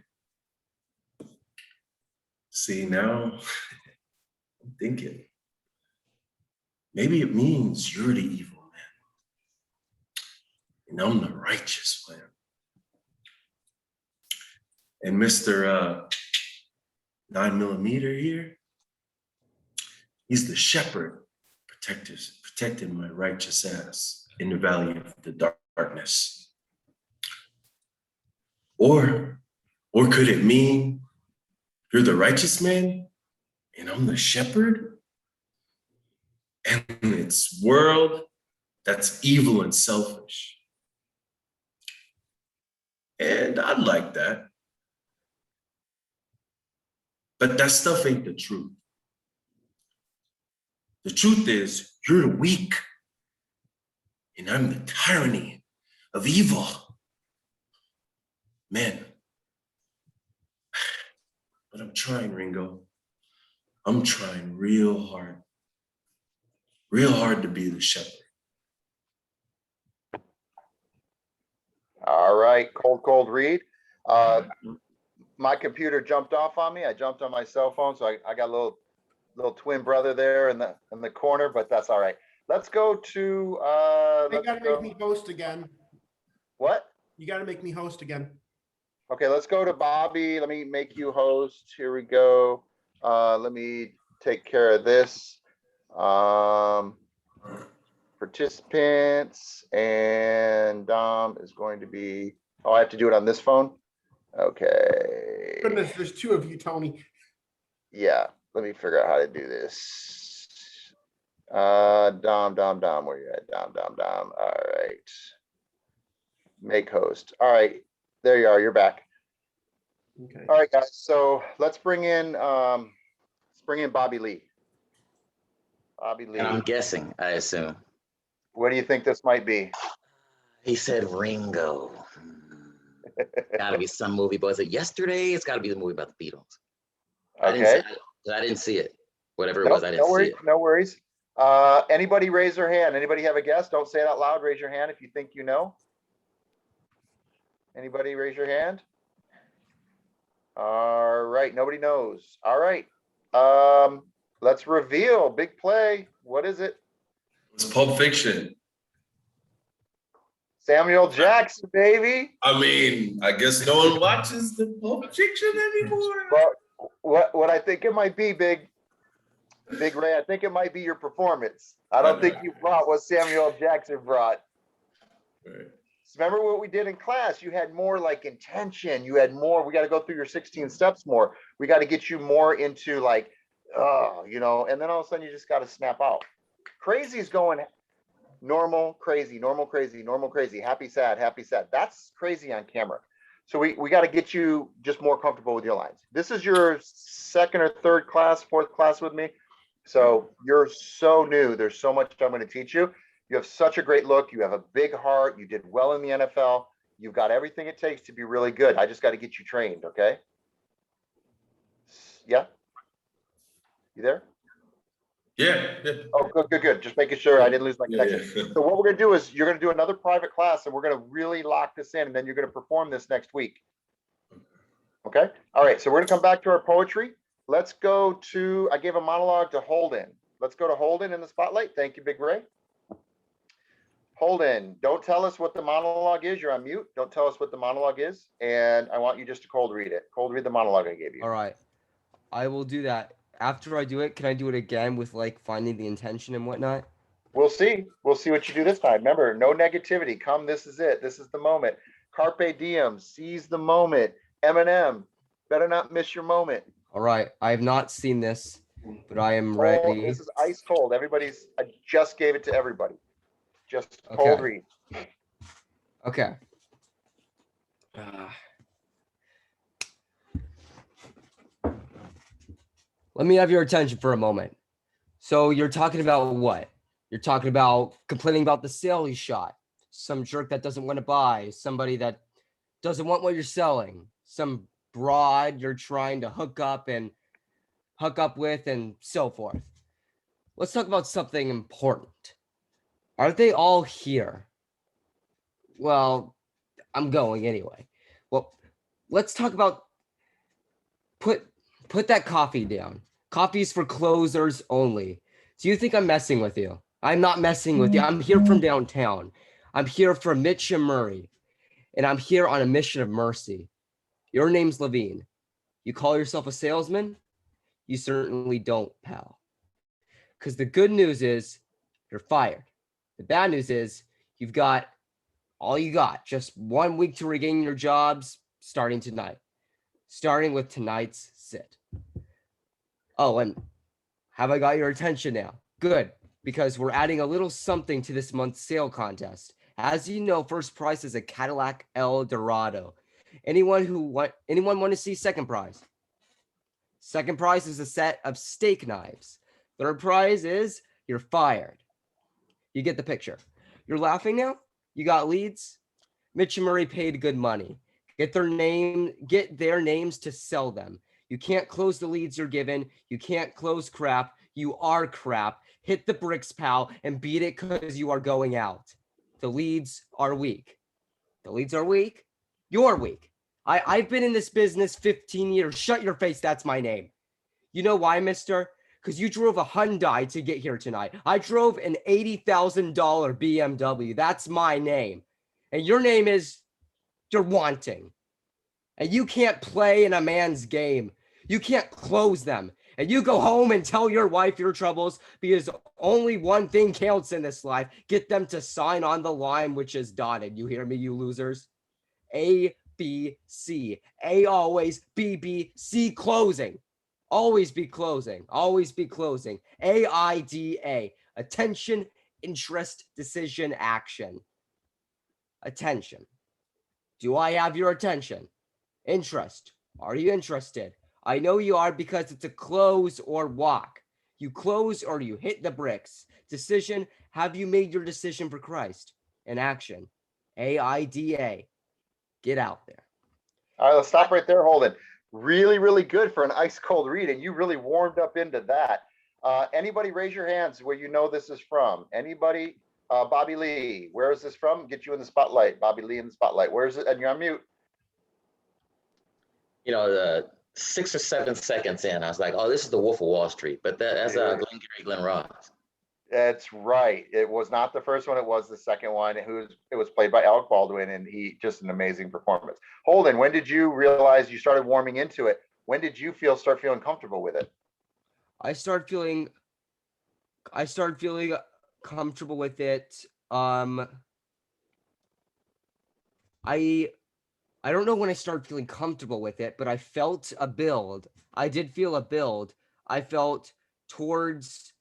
See, now I'm thinking, maybe it means you're the evil man, and I'm the righteous one. And Mr. 9mm here, he's the shepherd protecting my righteous ass in the valley of the darkness. Or could it mean you're the righteous man and I'm the shepherd? And it's world that's evil and selfish. And I like that. But that stuff ain't the truth. The truth is you're the weak and I'm the tyranny of evil. Man, but I'm trying, Ringo. I'm trying real hard to be the shepherd. All right, cold read. My computer jumped off on me. I jumped on my cell phone, so I got a little twin brother there in the corner, but that's all right. Let's go to You gotta make me host again. What? You gotta make me host again. Okay, let's go to Bobby. Let me make you host. Here we go. Let me take care of this. Participants, and Dom is going to be, oh, I have to do it on this phone? Okay. Goodness, there's two of you, Tony. Yeah, let me figure out how to do this. Dom, where you at? Dom. All right. Make host. All right. There you are. You're back. Okay. All right, guys. So let's bring in Bobby Lee. Bobby Lee. And I'm guessing, I assume. What do you think this might be? He said Ringo. Gotta be some movie. But was it yesterday? It's gotta be the movie about the Beatles. Okay. I didn't see it. Whatever it was, I didn't see it. No worries. Anybody raise their hand? Anybody have a guess? Don't say it out loud. Raise your hand if you think you know. Anybody raise your hand? All right. Nobody knows. All right. Let's reveal. Big play. What is it? It's Pulp Fiction. Samuel Jackson, baby. I mean, I guess no one watches the Pulp Fiction anymore. Well, what I think it might be, Big Ray, I think it might be your performance. I don't think you brought what Samuel Jackson brought. Right. Remember what we did in class? You had more like intention. You had more. We got to go through your 16 steps more. We got to get you more into like, and then all of a sudden you just got to snap out. Crazy is going normal, crazy, normal, crazy, normal, crazy, happy, sad, happy, sad. That's crazy on camera. So we got to get you just more comfortable with your lines. This is your second or third class, fourth class with me. So you're so new. There's so much I'm going to teach you. You have such a great look. You have a big heart. You did well in the NFL. You've got everything it takes to be really good. I just got to get you trained, okay? Yeah? You there? Yeah. Oh, good. Just making sure I didn't lose my connection. Yeah. So what we're going to do is you're going to do another private class, and we're going to really lock this in, and then you're going to perform this next week. Okay? All right, so we're going to come back to our poetry. Let's go to, I gave a monologue to Holden. Let's go to Holden in the spotlight. Thank you, Big Ray. Holden, don't tell us what the monologue is. You're on mute. Don't tell us what the monologue is. And I want you just to cold read it. Cold read the monologue I gave you. All right. I will do that. After I do it, can I do it again with like finding the intention and whatnot? We'll see. We'll see what you do this time. Remember, no negativity. Come, this is it. This is the moment. Carpe diem. Seize the moment. Eminem, better not miss your moment. All right. I have not seen this, but I am ready. This is ice cold. I just gave it to everybody. Just cold read. Okay. Let me have your attention for a moment. So you're talking about what? You're talking about complaining about the sale you shot. Some jerk that doesn't want to buy. Somebody that doesn't want what you're selling. Some broad you're trying to hook up with and so forth. Let's talk about something important. Are they all here? Well, I'm going anyway. Well, let's talk about put that coffee down. Coffee's for closers only. Do you think I'm messing with you? I'm not messing with you. I'm here from downtown. I'm here for Mitch and Murray, and I'm here on a mission of mercy. Your name's Levine. You call yourself a salesman? You certainly don't, pal. Because the good news is you're fired. The bad news is you've got all you got, just 1 week to regain your jobs starting tonight. Starting with tonight's sit. Oh, and have I got your attention now? Good, because we're adding a little something to this month's sale contest. As you know, first prize is a Cadillac Eldorado. Anyone want to see second prize? Second prize is a set of steak knives. Third prize is you're fired. You get the picture. You're laughing now? You got leads? Mitch and Murray paid good money. Get their names to sell them. You can't close the leads you're given. You can't close crap. You are crap. Hit the bricks, pal, and beat it because you are going out. The leads are weak. The leads are weak. You're weak. I've been in this business 15 years. Shut your face. That's my name. You know why, mister? Because you drove a Hyundai to get here tonight. I drove an $80,000 BMW. That's my name. And your name is, you're wanting. And you can't play in a man's game. You can't close them. And you go home and tell your wife your troubles because only one thing counts in this life. Get them to sign on the line, which is dotted. You hear me, you losers? A, B, C. A always, B, B, C closing. Always be closing. Always be closing. AIDA. Attention, interest, decision, action. Attention. Do I have your attention? Interest. Are you interested? I know you are because it's a close or walk. You close or you hit the bricks. Decision. Have you made your decision for Christ? And action. AIDA. Get out there. All right, let's stop right there, Holden. Really, really good for an ice cold read, and you really warmed up into that. Anybody raise your hands where you know this is from? Anybody? Bobby Lee, where is this from? Get you in the spotlight. Bobby Lee in the spotlight. Where is it? And you're on mute. You know, 6 or 7 seconds in, I was like, oh, this is the Wolf of Wall Street. But that's Glenn Ross. That's right. It was not the first one. It was the second one. It was played by Alec Baldwin, and he just an amazing performance. Holden, when did you realize you started warming into it? When did you start feeling comfortable with it? I started feeling comfortable with it. I don't know when I started feeling comfortable with it, but I felt a build. I did feel a build. I felt towards.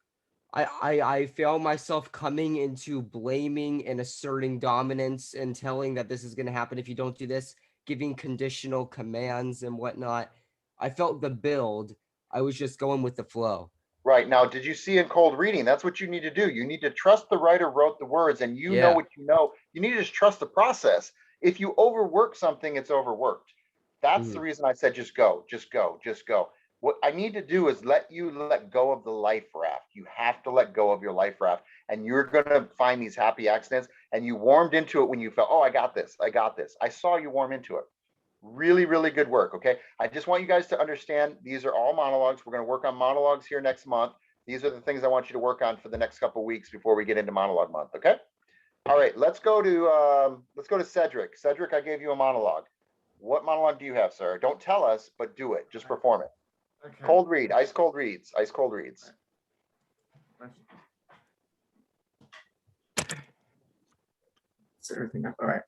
I felt myself coming into blaming and asserting dominance and telling that this is going to happen if you don't do this, giving conditional commands and whatnot. I felt the build. I was just going with the flow. Right. Now, did you see in cold reading? That's what you need to do. You need to trust the writer wrote the words and you know what you know. You need to just trust the process. If you overwork something, it's overworked. That's the reason I said just go, just go, just go. What I need to do is let you let go of the life raft. You have to let go of your life raft, and you're going to find these happy accidents. And you warmed into it when you felt, oh, I got this. I got this. I saw you warm into it. Really, really good work. Okay. I just want you guys to understand these are all monologues. We're going to work on monologues here next month. These are the things I want you to work on for the next couple of weeks before we get into monologue month. Okay. All right. Let's go to Cedric. Cedric, I gave you a monologue. What monologue do you have, sir? Don't tell us, but do it. Just perform it. Okay. Cold read, ice cold reads, ice cold reads. Set everything up. All right.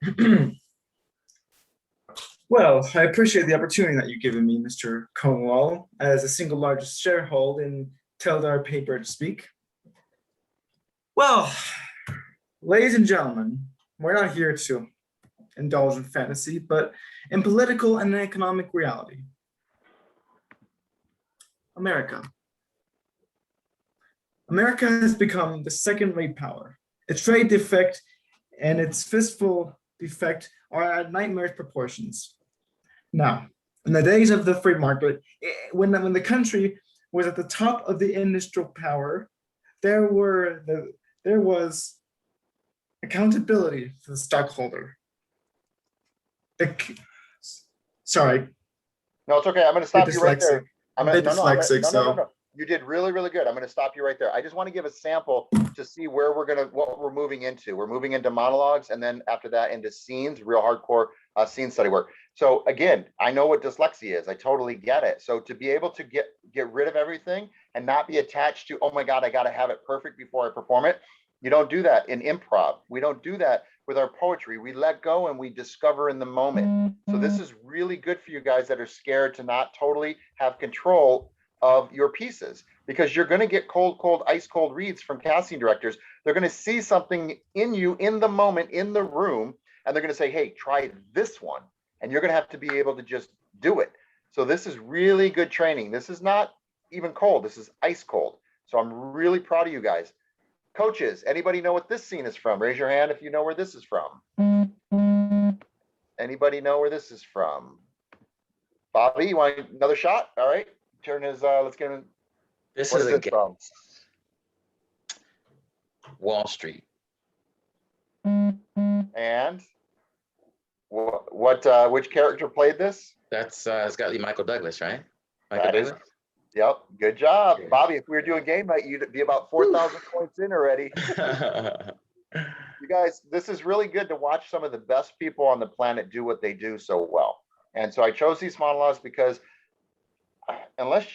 Well, I appreciate the opportunity that you've given me, Mr. Cornwall, as the single largest shareholder in Teldar paper to speak. Well, ladies and gentlemen, we're not here to indulge in fantasy, but in political and economic reality. America. America has become the second-rate power. Its trade defect and its fiscal defect are at nightmare proportions. Now, in the days of the free market, when the country was at the top of the industrial power, there was accountability for the stockholder. Sorry. No, it's okay. I'm going to stop you right there. I'm a bit dyslexic, so. You did really, really good. I'm going to stop you right there. I just want to give a sample to see where what we're moving into. We're moving into monologues, and then after that into scenes, real hardcore scene study work. So again, I know what dyslexia is. I totally get it. So to be able to get rid of everything and not be attached to, oh my God, I got to have it perfect before I perform it. You don't do that in improv. We don't do that with our poetry. We let go and we discover in the moment. So this is really good for you guys that are scared to not totally have control of your pieces, because you're going to get cold, ice cold reads from casting directors. They're going to see something in you in the moment, in the room, and they're going to say, hey, try this one. And you're going to have to be able to just do it. So this is really good training. This is not even cold. This is ice cold. So I'm really proud of you guys. Coaches, anybody know what this scene is from? Raise your hand if you know where this is from. Anybody know where this is from? Bobby, you want another shot? All right. Turn his, let's get him. This What is is this from? Wall Street. And which character played this? That's it's got to be Michael Douglas, right? Michael That is, Douglas. yep, good job. Yeah. Bobby, if we were doing game night, you'd be about 4,000 points in already. You guys, this is really good to watch some of the best people on the planet do what they do so well. And so I chose these monologues because unless,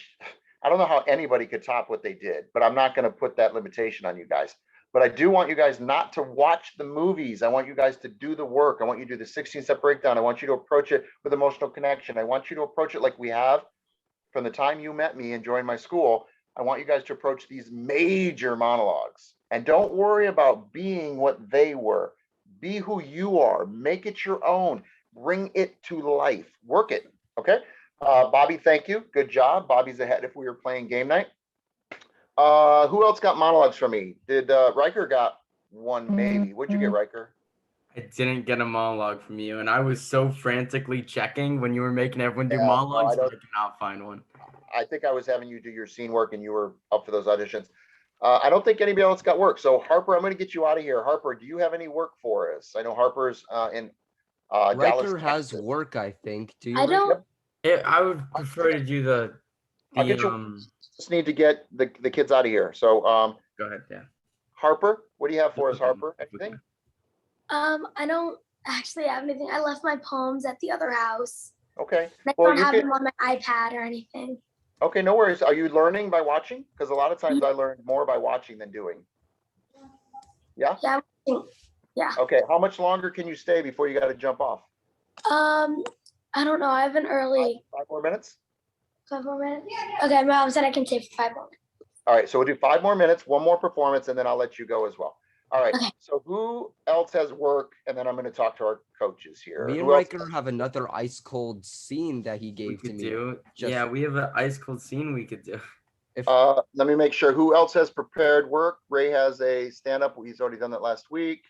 I don't know how anybody could top what they did, but I'm not going to put that limitation on you guys. But I do want you guys not to watch the movies. I want you guys to do the work. I want you to do the 16-step breakdown. I want you to approach it with emotional connection. I want you to approach it like we have from the time you met me and joined my school. I want you guys to approach these major monologues. And don't worry about being what they were. Be who you are. Make it your own. Bring it to life. Work it. Okay? Bobby, thank you. Good job. Bobby's ahead if we were playing game night. Who else got monologues from me? Did Ryker got one maybe? What'd you get, Ryker? I didn't get a monologue from you, and I was so frantically checking when you were making everyone do Yeah, monologues, no, I could not find one. I think I was having you do your scene work and you were up for those auditions. I don't think anybody else got work. So Harper, I'm going to get you out of here. Harper, do you have any work for us? I know Harper's in Dallas, Ryker has Texas. work, I think. Do you? I don't. I would prefer to do I'll get you. Just need to get the kids out of here. So Go ahead, yeah. Harper, what do you have for us, Harper? Anything? I don't actually have anything. I left my poems at the other house. Okay. I Well, don't you have can. them on my iPad or anything. Okay, no worries. Are you learning by watching? Because a lot of times I learned more by watching than doing. Yeah? Yeah. Yeah. Okay, how much longer can you stay before you got to jump off? I don't know. I have an early. 5 more minutes? 5 more minutes? Okay, Mom said I can stay for 5 more minutes. All right, so we'll do 5 more minutes, one more performance, and then I'll let you go as well. All right, so who else has work? And then I'm going to talk to our coaches here. Me and Who else- Ryker have another ice cold scene that he gave to me. Yeah, we have an ice cold scene we could do. Let me make sure. Who else has prepared work? Ray has a stand-up. He's already done that last week.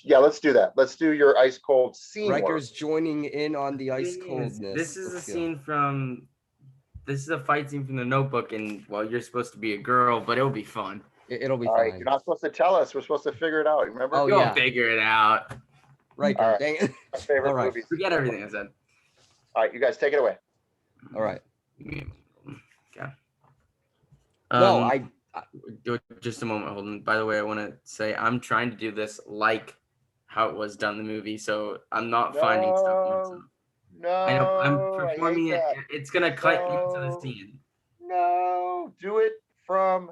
let's do that. Let's do your ice cold scene work. Riker's joining in on the ice coldness. This is a Let's go. scene from. This is a fight scene from The Notebook, and well, you're supposed to be a girl, but it'll be fun. It'll be All fine. right, you're not supposed to tell us. We're supposed to figure it out. Remember? Oh, You'll yeah. figure it out. Riker, All right. dang it. My favorite All right. movies. Forget everything I said. All right, you guys take it away. All right. Okay. No, Just a moment, Holden. By the way, I want to say I'm trying to do this like how it was done in the movie, so I'm not finding stuff myself. No, I know I'm I performing hate it. that. It's gonna cut into the No. scene. No, do it from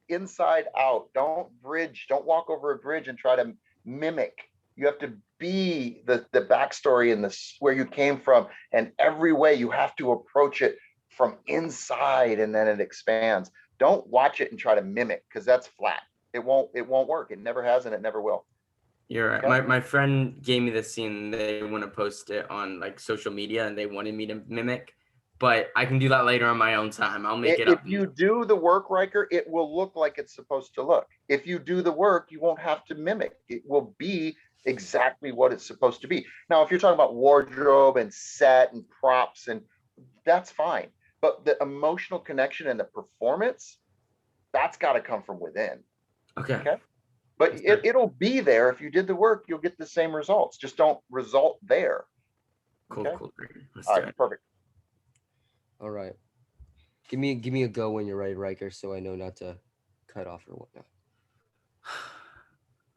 inside out. Don't bridge. Don't walk over a bridge and try to mimic. You have to be the backstory and where you came from, and every way you have to approach it from inside, and then it expands. Don't watch it and try to mimic, because that's flat. It won't work. It never has, and it never will. You're right. Okay. My friend gave me this scene. They want to post it on like social media, and they wanted me to mimic. But I can do that later on my own time. I'll make it up. If you do the work, Ryker, it will look like it's supposed to look. If you do the work, you won't have to mimic. It will be exactly what it's supposed to be. Now, if you're talking about wardrobe and set and props, and that's fine. But the emotional connection and the performance, that's got to come from within. Okay. But it'll be there. If you did the work, you'll get the same results. Just don't result there. Cool, Okay? cool. Great. Let's All do right, it. perfect. All right. Give me a go when you're ready, Riker, so I know not to cut off or whatnot.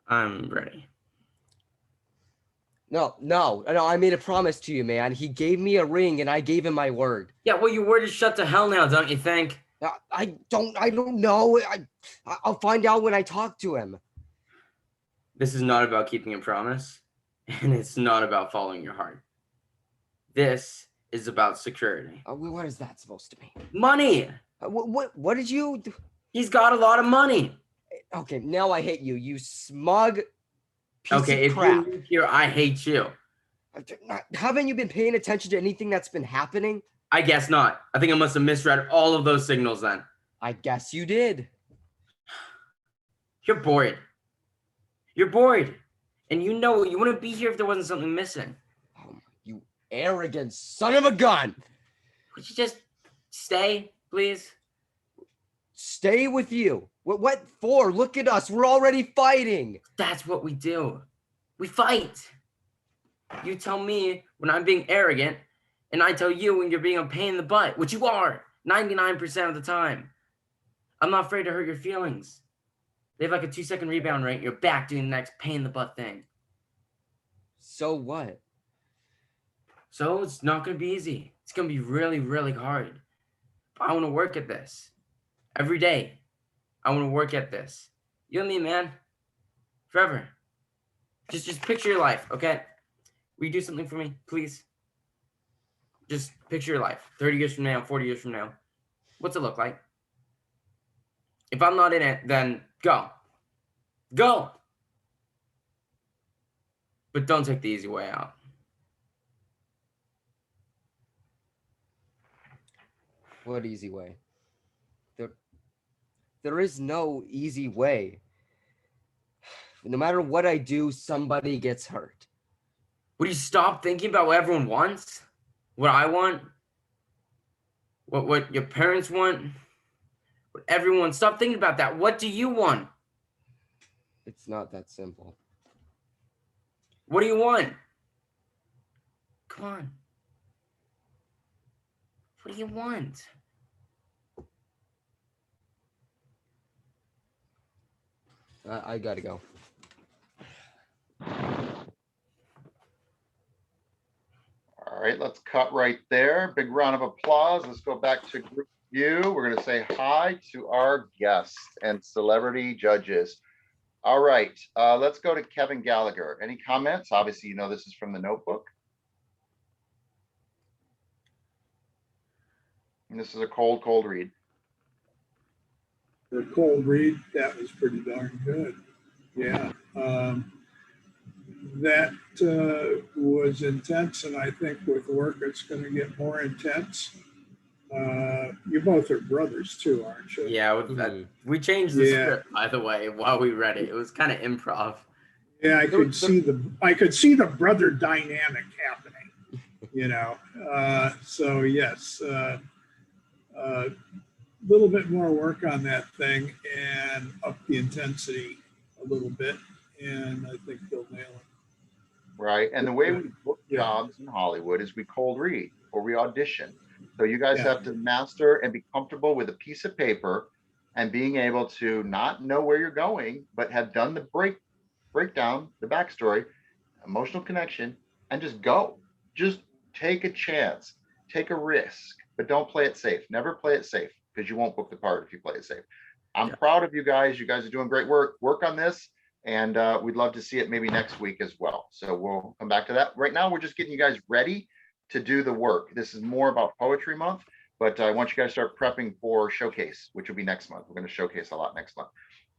I'm ready. No, I made a promise to you, man. He gave me a ring and I gave him my word. Yeah, well, your word is shut to hell now, don't you think? I don't know. I'll find out when I talk to him. This is not about keeping a promise, and it's not about following your heart. This is about security. What is that supposed to mean? Money. What did you do? He's got a lot of money. Okay, now I hate you. You smug piece Okay, of if crap. you live here, I hate you. Haven't you been paying attention to anything that's been happening? I guess not. I think I must have misread all of those signals then. I guess you did. You're bored. You're bored. And you know you wouldn't be here if there wasn't something missing. You arrogant son of a gun. Would you just stay, please? Stay with you. What for? Look at us. We're already fighting. That's what we do. We fight. You tell me when I'm being arrogant, and I tell you when you're being a pain in the butt, which you are 99% of the time. I'm not afraid to hurt your feelings. They have like a 2-second rebound rate. You're back doing the next pain in the butt thing. So what? So it's not going to be easy. It's going to be really, really hard. But I want to work at this. Every day. I want to work at this. You and me, man. Forever. Just picture your life, okay? Will you do something for me, please? Just picture your life. 30 years from now, 40 years from now. What's it look like? If I'm not in it, then go. Go! But don't take the easy way out. What easy way? There is no easy way. No matter what I do, somebody gets hurt. Would you stop thinking about what everyone wants? What I want? What your parents want? What everyone? Stop thinking about that. What do you want? It's not that simple. What do you want? Come on. What do you want? I gotta go. All right, let's cut right there. Big round of applause. Let's go back to group view. We're going to say hi to our guests and celebrity judges. All right, let's go to Kevin Gallagher. Any comments? Obviously, you know this is from the Notebook. And this is a cold read. The cold read, that was pretty darn good. Yeah. That was intense, and I think with work it's going to get more intense. You both are brothers too, aren't you? Yeah, we changed the script, by the way, while we read it. It was kind of improv. Yeah, I could see the brother dynamic happening, you know. So yes, little bit more work on that thing and up the intensity a little bit, and I think they'll nail it. Right. And the way we book Yeah. jobs in Hollywood is we cold read or we audition. So you guys Yeah. have to master and be comfortable with a piece of paper and being able to not know where you're going, but have done the breakdown, the backstory, emotional connection, and just go. Just take a chance, take a risk, but don't play it safe. Never play it safe because you won't book the part if you play it safe. I'm proud of you guys. You guys are doing great work. Work on this. And we'd love to see it maybe next week as well. So we'll come back to that. Right now, we're just getting you guys ready to do the work. This is more about Poetry Month, but I want you guys to start prepping for Showcase, which will be next month. We're going to showcase a lot next month.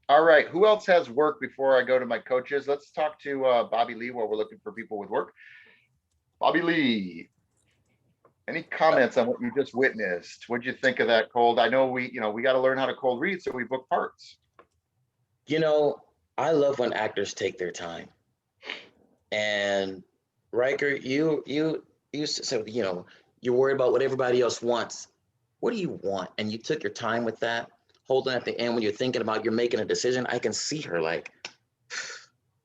All right. Who else has work before I go to my coaches? Let's talk to Bobby Lee while we're looking for people with work. Bobby Lee, any comments on what you just witnessed? What'd you think of that cold? I know we got to learn how to cold read, so we book parts. You know, I love when actors take their time. And Ryker, you said, you know, you're worried about what everybody else wants. What do you want? And you took your time with that. Holden, at the end, when you're thinking about you're making a decision, I can see her like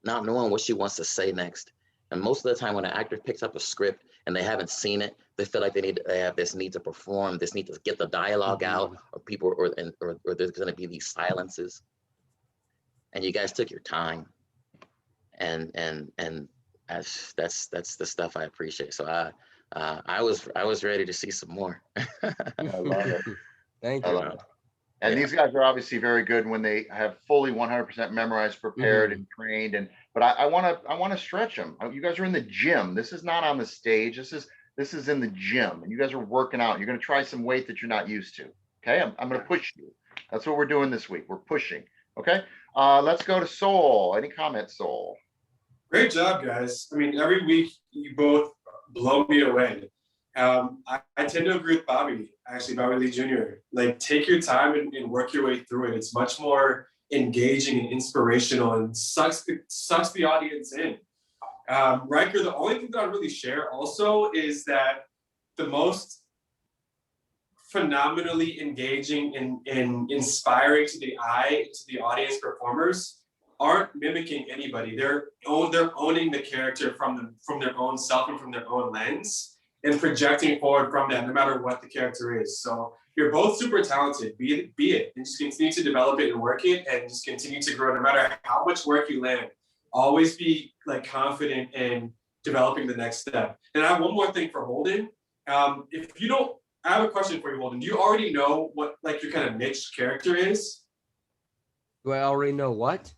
not knowing what she wants to say next. And most of the time when an actor picks up a script and they haven't seen it, they feel like they have this need to perform, this need to get the dialogue out, or people, or there's going to be these silences. And you guys took your time, and that's the stuff I appreciate. So I was ready to see some more. I love it. Thank I you. love it. And these guys are obviously very good when they have fully 100% memorized, prepared, and trained. But I want to stretch them. You guys are in the gym. This is not on the stage. This is in the gym, and you guys are working out. You're going to try some weight that you're not used to. Okay, I'm going to push you. That's what we're doing this week. We're pushing. Okay. Let's go to Soul. Any comments, Soul? Great job, guys. I mean, every week you both blow me away. I tend to agree with Bobby Lee Jr. Like, take your time and work your way through it. It's much more engaging and inspirational and sucks the audience in. Ryker, the only thing that I'd really share also is that the most phenomenally engaging and inspiring to the eye, to the audience performers, aren't mimicking anybody. They're owning the character from their own self and from their own lens, and projecting forward from that, no matter what the character is. So you're both super talented. Be it, and just continue to develop it and work it, and just continue to grow. No matter how much work you land, always be like confident in developing the next step. And I have one more thing for Holden. If you don't, I have a question for you, Holden. Do you already know what like your kind of niche character is? Do I already know what?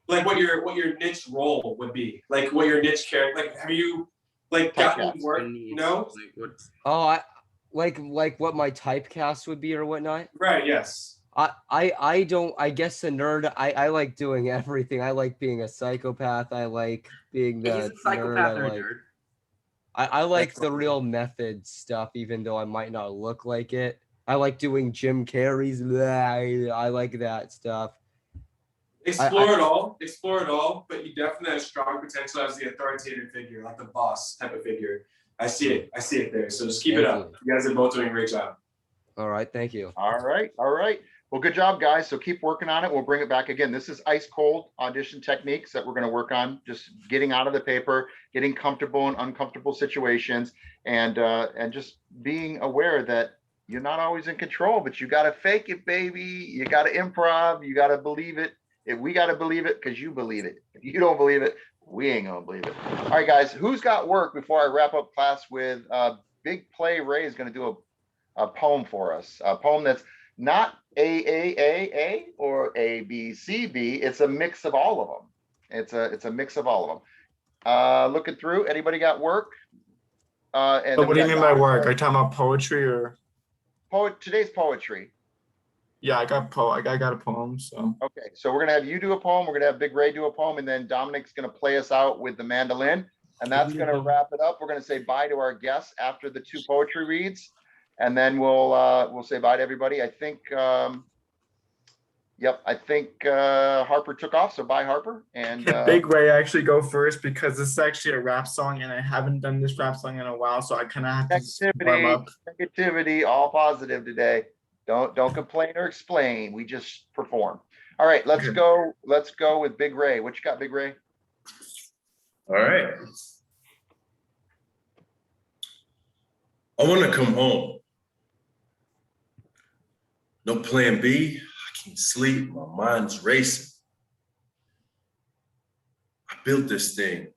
Like what your niche role would be? Like what your niche character? Like have you like gotten work? No. Oh, like what my typecast would be or whatnot. Right. Yes. I don't. I guess a nerd. I like doing everything. I like being a psychopath. I like being the He's a psychopath or a nerd. I like the real method stuff, even though I might not look like it. I like doing Jim Carrey's. I like that stuff. Explore it all, but you definitely have strong potential as the authoritative figure, like the boss type of figure. I see it there. So just keep it up. You guys are both doing a great job. All right, thank you. All right. Well, good job, guys. So keep working on it. We'll bring it back again. This is ice cold audition techniques that we're going to work on. Just getting out of the paper, getting comfortable in uncomfortable situations, and just being aware that you're not always in control, but you got to fake it, baby. You got to improv. You got to believe it. If we got to believe it, because you believe it. If you don't believe it, we ain't gonna believe it. All right, guys, who's got work before I wrap up class with Big Play? Ray is going to do a poem for us, a poem that's not A or ABCB. It's a mix of all of them. It's a mix of all of them. Looking through, anybody got work? And so what do you mean by work? Are you talking about poetry or? Today's poetry. Yeah, I got a poem. So okay, so we're gonna have you do a poem. We're gonna have Big Ray do a poem, and then Dominic's gonna play us out with the mandolin, and that's gonna wrap it up. We're gonna say bye to our guests after the 2 poetry reads, and then we'll say bye to everybody. I think Yep, I think Harper took off, so bye Harper. And Big Ray actually go first because this is actually a rap song and I haven't done this rap song in a while, so I kind of have to warm up. Negativity, all positive today. Don't complain or explain. We just perform. All right, let's go. Let's go with Big Ray. What you got, Big Ray? All right. I want to come home. No plan B. I can't sleep. My mind's racing. I built this thing.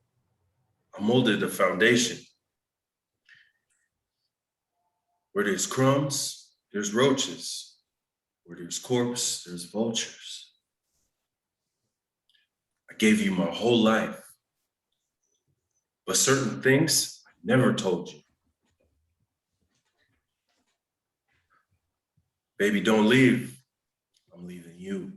I molded the foundation. Where there's crumbs, there's roaches. Where there's corpse, there's vultures. I gave you my whole life. But certain things I never told you. Baby, don't leave. I'm leaving you.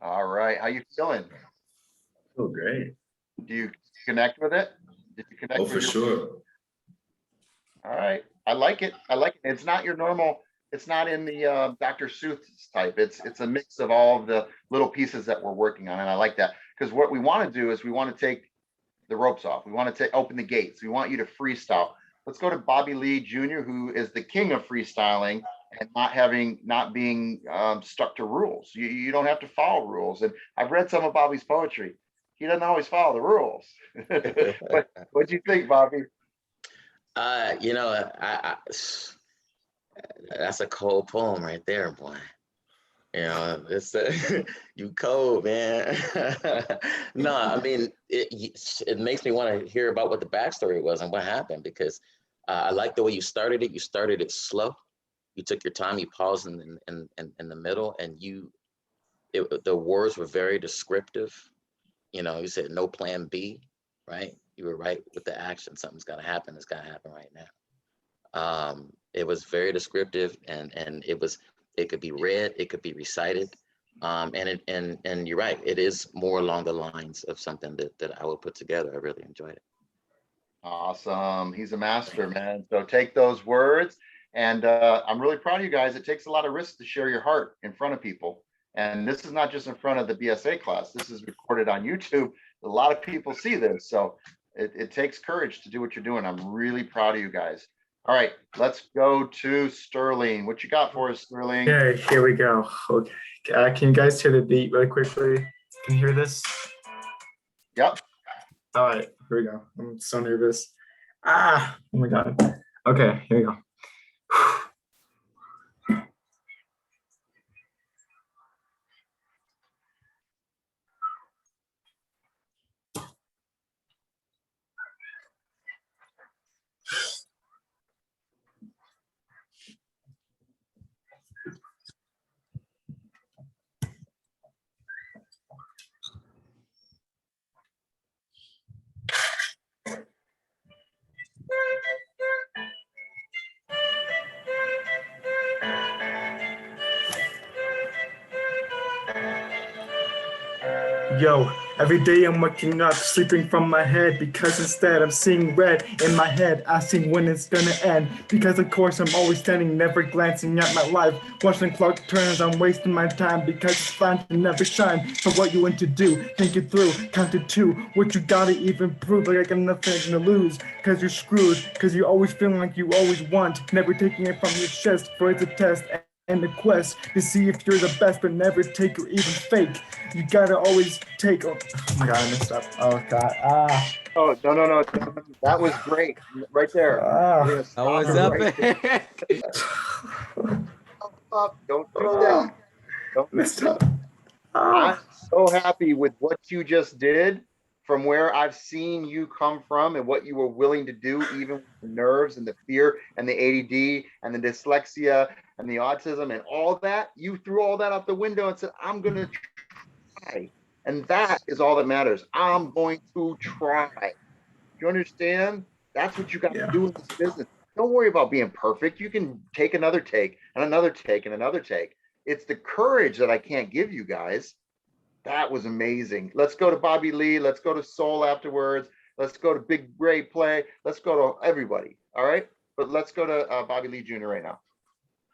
All right, how you feeling? I feel great. Do you connect with it? Did you connect? Oh, with for sure. All right, I like it. I like it. It's not your normal. It's not in the Dr. Seuss type. It's a mix of all of the little pieces that we're working on, and I like that because what we want to do is we want to take the ropes off. We want to open the gates. We want you to freestyle. Let's go to Bobby Lee Jr., who is the king of freestyling and not being stuck to rules. You don't have to follow rules. And I've read some of Bobby's poetry. He doesn't always follow the rules. What do you think, Bobby? You know, that's a cold poem right there, boy. You know, it's you cold, man. No, I mean, it makes me want to hear about what the backstory was and what happened, because I like the way you started it. You started it slow. You took your time. You paused in the middle, and the words were very descriptive. You know, you said no plan B, right? You were right with the action. Something's got to happen. It's got to happen right now. It was very descriptive, and it could be read, it could be recited, and you're right. It is more along the lines of something that I will put together. I really enjoyed it. Awesome. He's a master, man. So take those words, and I'm really proud of you guys. It takes a lot of risk to share your heart in front of people. And this is not just in front of the BSA class. This is recorded on YouTube. A lot of people see this. So it takes courage to do what you're doing. I'm really proud of you guys. All right, let's go to Sterling. What you got for us, Sterling? Okay, here we go. Okay, can you guys hear the beat really quickly? Can you hear this? Yep. All right, here we go. I'm so nervous. Oh my God. Okay, here we go. Yo, every day I'm waking up, sleeping from my head, because instead I'm seeing red in my head, asking when it's gonna end. Because of course I'm always standing, never glancing at my life, watching the clock turn as I'm wasting my time, because it's fine to never shine for what you want to do. Think it through, count to 2, what you gotta even prove, like I got nothing to lose, because you're screwed, because you always feeling like you always want, never taking it from your chest, for it's a test and the quest to see if you're the best, but never take or even fake. You gotta always take. Oh my God, I messed up. Oh God. Oh no. That was great. Right there. That was epic. Up. Don't do that. Don't mess up. I'm so happy with what you just did, from where I've seen you come from and what you were willing to do, even with the nerves and the fear and the ADD and the dyslexia and the autism and all that. You threw all that out the window and said, I'm going to try. And that is all that matters. I'm going to try. Do you understand? That's what you got to do in this business. Don't worry about being perfect. You can take another take and another take and another take. It's the courage that I can't give you guys. That was amazing. Let's go to Bobby Lee. Let's go to Soul afterwards. Let's go to Big Ray Play. Let's go to everybody. All right. but let's go to Bobby Lee Jr. right now.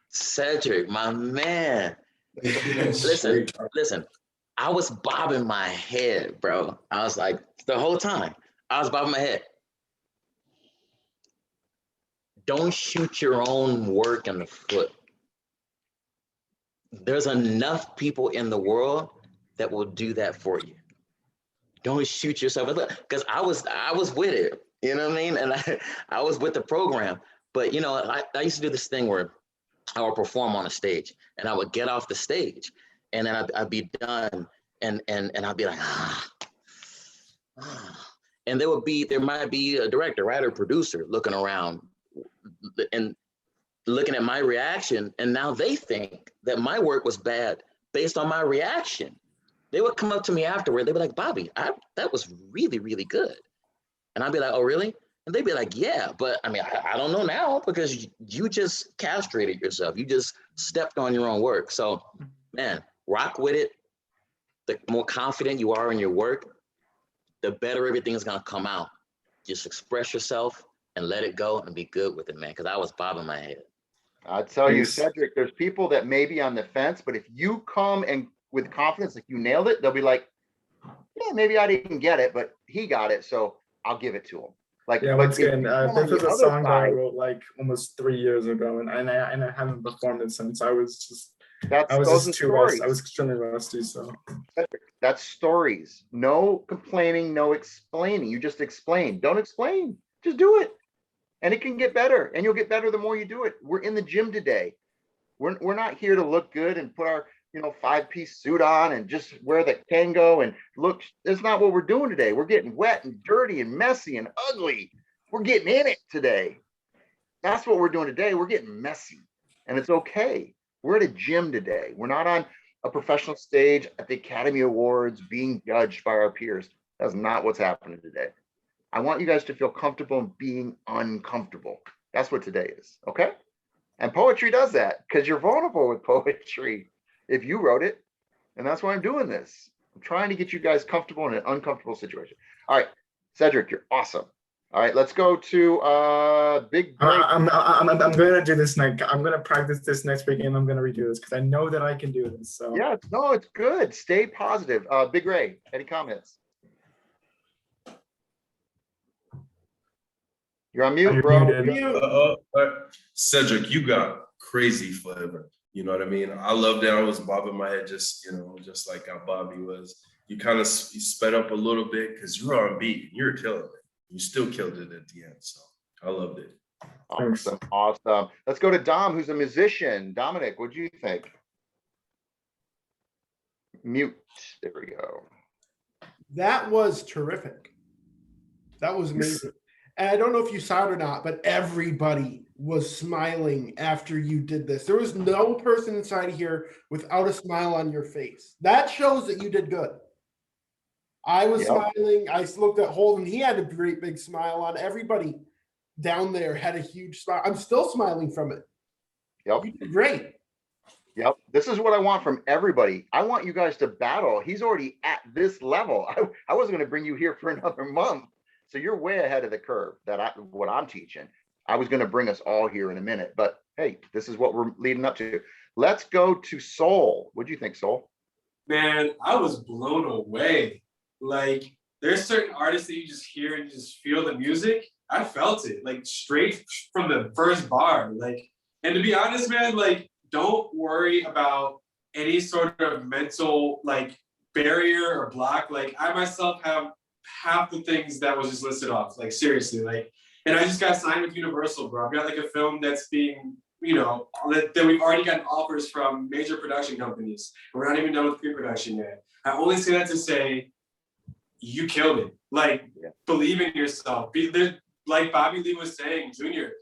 Cedric, my man. Listen. I was bobbing my head, bro. I was like, the whole time, I was bobbing my head. Don't shoot your own work in the foot. There's enough people in the world that will do that for you. Don't shoot yourself. Because I was with it, you know what I mean? And I was with the program. But, you know, I used to do this thing where I would perform on a stage and I would get off the stage and then I'd be done and I'd be like, and there might be a director, writer, producer looking around and looking at my reaction, and now they think that my work was bad based on my reaction. They would come up to me afterward. They'd be like, Bobby, that was really, really good. And I'd be like, oh, really? And they'd be like, yeah, but I mean, I don't know now because you just castrated yourself. You just stepped on your own work. So, man, rock with it. The more confident you are in your work, the better everything's gonna come out. Just express yourself and let it go and be good with it, man, because I was bobbing my head. I tell you, Cedric, there's people that may be on the fence, but if you come and with confidence, like you nailed it, they'll be like, yeah, maybe I didn't get it, but he got it, so I'll give it to him. Like, yeah, once again, this was a song that I wrote like almost 3 years ago, and I haven't performed it since. I was just too rusty. I was extremely rusty. So that's stories. No complaining, no explaining. You just explain. Don't explain. Just do it, and it can get better. And you'll get better the more you do it. We're in the gym today. We're not here to look good and put our 5-piece suit on and just wear the tango and look. That's not what we're doing today. We're getting wet and dirty and messy and ugly. We're getting in it today. That's what we're doing today. We're getting messy, and it's okay. We're at a gym today. We're not on a professional stage at the Academy Awards being judged by our peers. That's not what's happening today. I want you guys to feel comfortable in being uncomfortable. That's what today is, okay? And poetry does that because you're vulnerable with poetry if you wrote it. And that's why I'm doing this. I'm trying to get you guys comfortable in an uncomfortable situation. All right, Cedric, you're awesome. All right, let's go to Big Break. I'm gonna do this next. I'm gonna practice this next week, and I'm gonna redo this because I know that I can do this. So yeah, no, it's good. Stay positive. Big Ray, any comments? You're on mute, bro. Cedric, you got crazy flavor. You know what I mean? I love that. I was bobbing my head, just like how Bobby was. You kind of sped up a little bit because you were on beat. You were killing it. You still killed it at the end. So I loved it. Awesome. Let's go to Dom, who's a musician. Domenic, what do you think? Mute. There we go. That was terrific. That was amazing. And I don't know if you saw it or not, but everybody was smiling after you did this. There was no person inside of here without a smile on your face. That shows that you did good. I was smiling. I looked at Holden. He had a great big smile on. Everybody down there had a huge smile. I'm still smiling from it. Yep. You did great. Yep. This is what I want from everybody. I want you guys to battle. He's already at this level. I wasn't going to bring you here for another month. So you're way ahead of the curve what I'm teaching. I was going to bring us all here in a minute, but hey, this is what we're leading up to. Let's go to Soul. What do you think, Soul? Man, I was blown away. Like, there's certain artists that you just hear and you just feel the music. I felt it, like, straight from the first bar. Like, and to be honest, man, like, don't worry about any sort of mental, like, barrier or block. Like, I myself have half the things that was just listed off, like, seriously. Like, and I just got signed with Universal, bro. I've got, like, a film that's being, that we've already gotten offers from major production companies. We're not even done with pre-production yet. I only say that to say, you killed it. Like, believe in yourself. Like Bobby Lee was saying, Junior,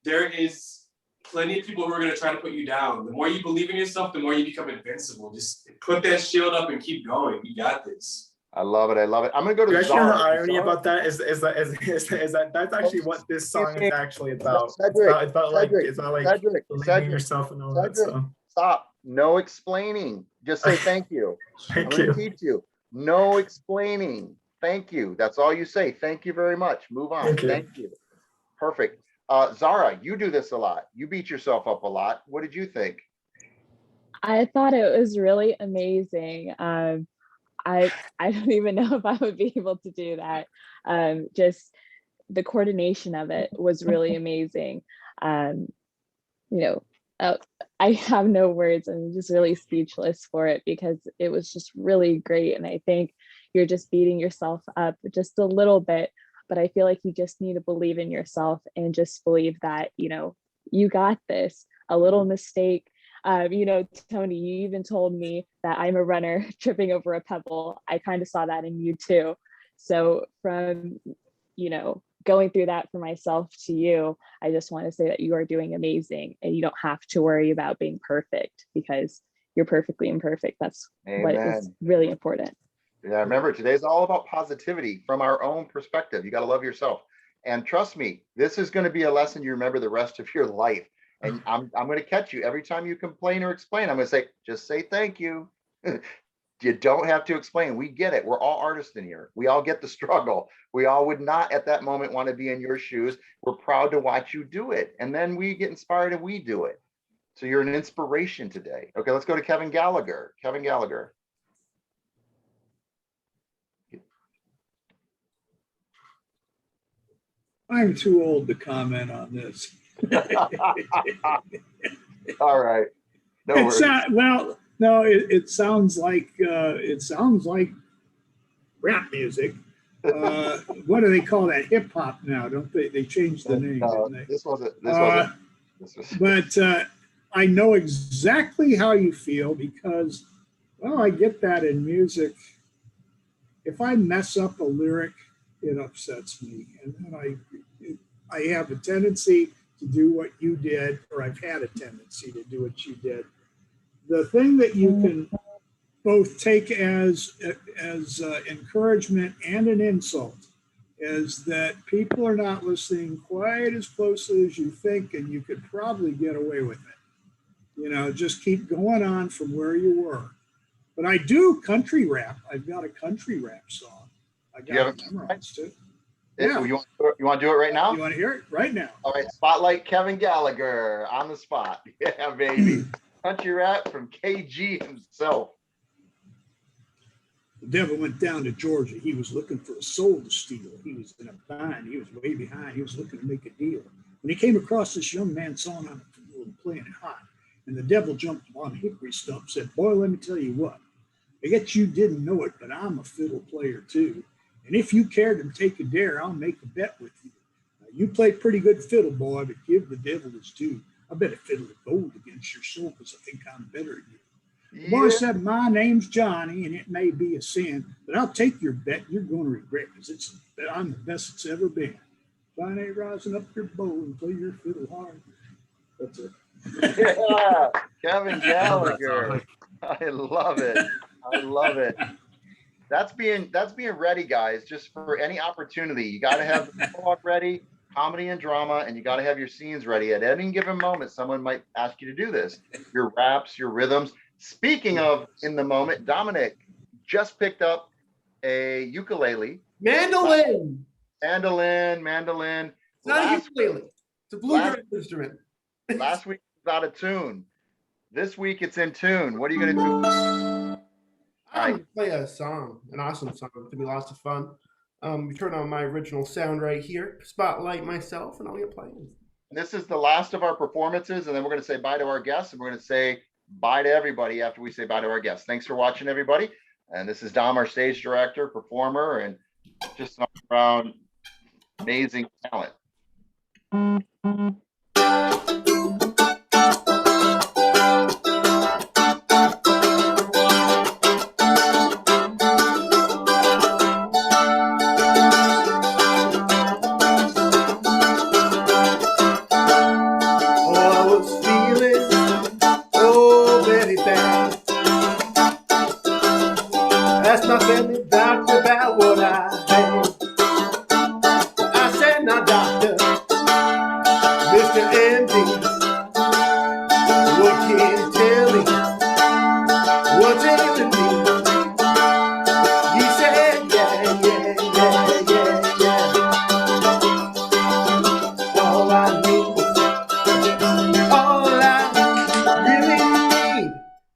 there is plenty of people who are going to try to put you down. The more you believe in yourself, the more you become invincible. Just put that shield up and keep going. You got this. I love it. I love it. I'm going to go to Zara. Zara. The irony about that is that that's actually what this song is actually about. It's about like believing in yourself and all that stuff. Stop. No explaining. Just say thank you. I'm going to teach you. No explaining. Thank you. That's all you say. Thank you very much. Move on. Thank you. Perfect. Zara, you do this a lot. You beat yourself up a lot. What did you think? I thought it was really amazing. I don't even know if I would be able to do that. Just the coordination of it was really amazing. You know, I have no words. I'm just really speechless for it because it was just really great. And I think you're just beating yourself up just a little bit, but I feel like you just need to believe in yourself and just believe that, you know, you got this. A little mistake. You know, Tony, you even told me that I'm a runner tripping over a pebble. I kind of saw that in you too. So from, you know, going through that for myself to you, I just want to say that you are doing amazing and you don't have to worry about being perfect because you're perfectly imperfect. That's what is really important. Yeah, remember, today's all about positivity from our own perspective. You got to love yourself. And trust me, this is going to be a lesson you remember the rest of your life. And I'm going to catch you every time you complain or explain. I'm going to say, just say thank you. You don't have to explain. We get it. We're all artists in here. We all get the struggle. We all would not at that moment want to be in your shoes. We're proud to watch you do it. And then we get inspired and we do it. So you're an inspiration today. Okay, let's go to Kevin Gallagher. Kevin Gallagher. I'm too old to comment on this. All right. No worries. Well, no, it sounds like rap music. What do they call that? Hip hop now, don't they? They changed the name. Didn't they? This wasn't. This was. But I know exactly how you feel because, well, I get that in music. If I mess up a lyric, it upsets me, and then I have a tendency to do what you did, or I've had a tendency to do what you did. The thing that you can both take as encouragement and an insult is that people are not listening quite as closely as you think, and you could probably get away with it. You know, just keep going on from where you were. But I do country rap. I've got a country rap song. I got it memorized too. Yeah. You want to do it right now? You want to hear it right now? All right. Spotlight Kevin Gallagher on the spot. Yeah, baby. Country rap from KG himself. The devil went down to Georgia. He was looking for a soul to steal. He was in a bind. He was way behind. He was looking to make a deal. When he came across this young man sawing on a fiddle and playing it hot, and the devil jumped on a hickory stump, said, "Boy, let me tell you what. I guess you didn't know it, but I'm a fiddle player too. And if you care to take a dare, I'll make a bet with you. Now, you play pretty good fiddle, boy, but give the devil his due. I bet a fiddle of gold against your soul because I think I'm better than you." The boy said, "My name's Johnny, and it may be a sin, but I'll take your bet. You're going to regret because I'm the best it's ever been. Johnny, rising up your bow and play your fiddle hard." That's it. Yeah, Kevin Gallagher. I love it. I love it. That's being ready, guys, just for any opportunity. You got to have the monologue ready, comedy and drama, and you got to have your scenes ready. At any given moment, someone might ask you to do this. Your raps, your rhythms. Speaking of in the moment, Domenic just picked up a ukulele. Mandolin. Mandolin. It's not a ukulele. It's a bluegrass instrument. Last week it was out of tune. This week it's in tune. What are you going to do? I'm going to play a song, an awesome song. It's going to be lots of fun. We turn on my original sound right here, spotlight myself, and I'll get playing. This is the last of our performances, and then we're going to say bye to our guests, and we're going to say bye to everybody after we say bye to our guests. Thanks for watching, everybody. And this is Dom, our stage director, performer, and just all around amazing talent. Asked my family doctor about what I had. I said, "Now, doctor, Mr. MD, what can you tell me? What's ailing me?" He said, "Yeah. All I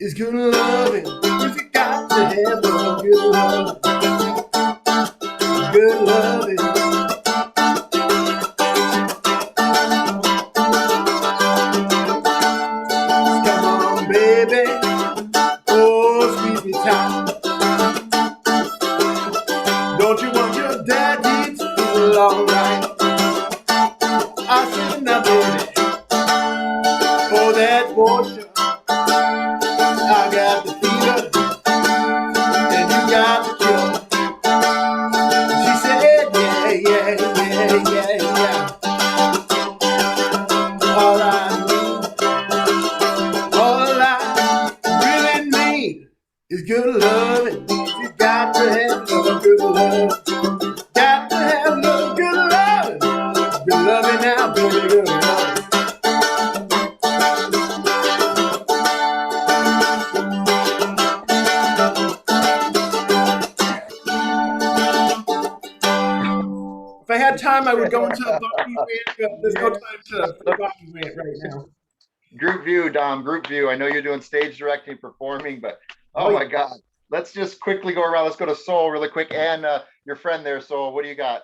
is good loving. You got to have a good loving. Good loving. Come on, baby. Oh, sweet time. Don't you want your daddy to feel alright? I said, now, baby. Oh, that portion. I got the fever, and you got the cure. She said, yeah, yeah, yeah, yeah, yeah. All I really need is good loving. You got to have some good love. Got to have no good loving. Good loving now, baby, good loving. If I had time, I would go into a Bobby rant, but there's no time for a Bobby rant right now. Group view, Dom, group view. I know you're doing stage directing, performing, but oh my God. Let's just quickly go around. Let's go to Soul really quick. And your friend there, Soul, what do you got?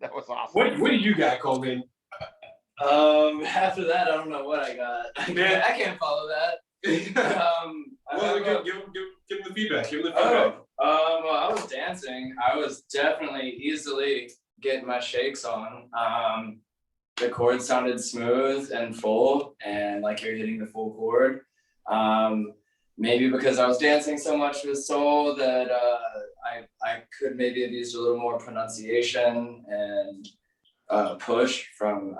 That was awesome. What do you got, Coleman? After that, I don't know what I got. Man, I can't follow that. Well, give him the feedback. Give him the feedback. Well, I was dancing. I was definitely easily getting my shakes on. The chord sounded smooth and full, and like you're hitting the full chord. Maybe because I was dancing so much with soul that I could maybe have used a little more pronunciation and push from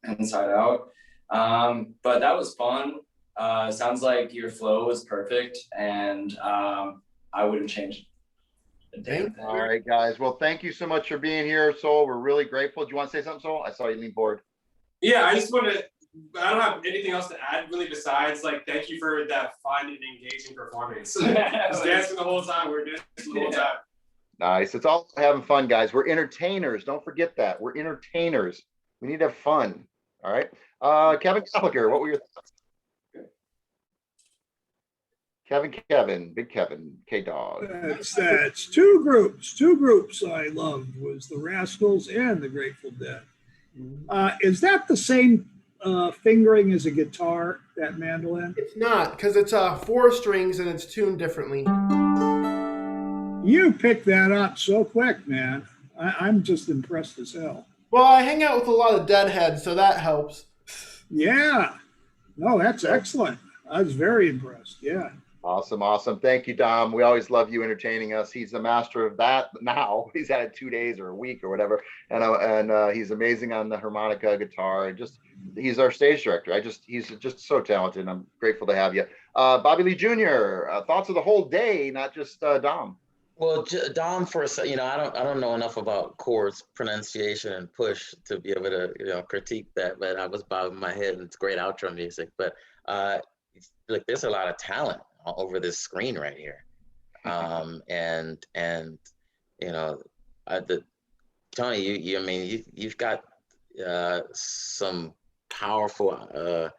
inside out. But that was fun. Sounds like your flow was perfect, and I wouldn't change it. All right, guys. Well, thank you so much for being here, Soul. We're really grateful. Do you want to say something, Soul? I saw you lean forward. Yeah, I just want to. I don't have anything else to add really besides like thank you for that fun and engaging performance. Just dancing the whole time. We're dancing the whole time. Nice. It's all having fun, guys. We're entertainers. Don't forget that. We're entertainers. We need to have fun. All right. Kevin Gallagher, what were your thoughts? Kevin, Big Kevin, K-Dog. That's two groups I loved was the Rascals and the Grateful Dead. Is that the same fingering as a guitar, that mandolin? It's not, because it's 4 strings and it's tuned differently. You picked that up so quick, man. I'm just impressed as hell. Well, I hang out with a lot of deadheads, so that helps. Yeah. No, that's excellent. I was very impressed. Yeah. Awesome. Thank you, Dom. We always love you entertaining us. He's the master of that now. He's had it 2 days or a week or whatever. And he's amazing on the harmonica, guitar. He's our stage director. He's just so talented. I'm grateful to have you. Bobby Lee Jr., thoughts of the whole day, not just Dom. Well, Dom, I don't know enough about chords, pronunciation, and push to be able to, critique that. But I was bobbing my head, and it's great outro music. But look, there's a lot of talent over this screen right here, Tony, you've got some powerful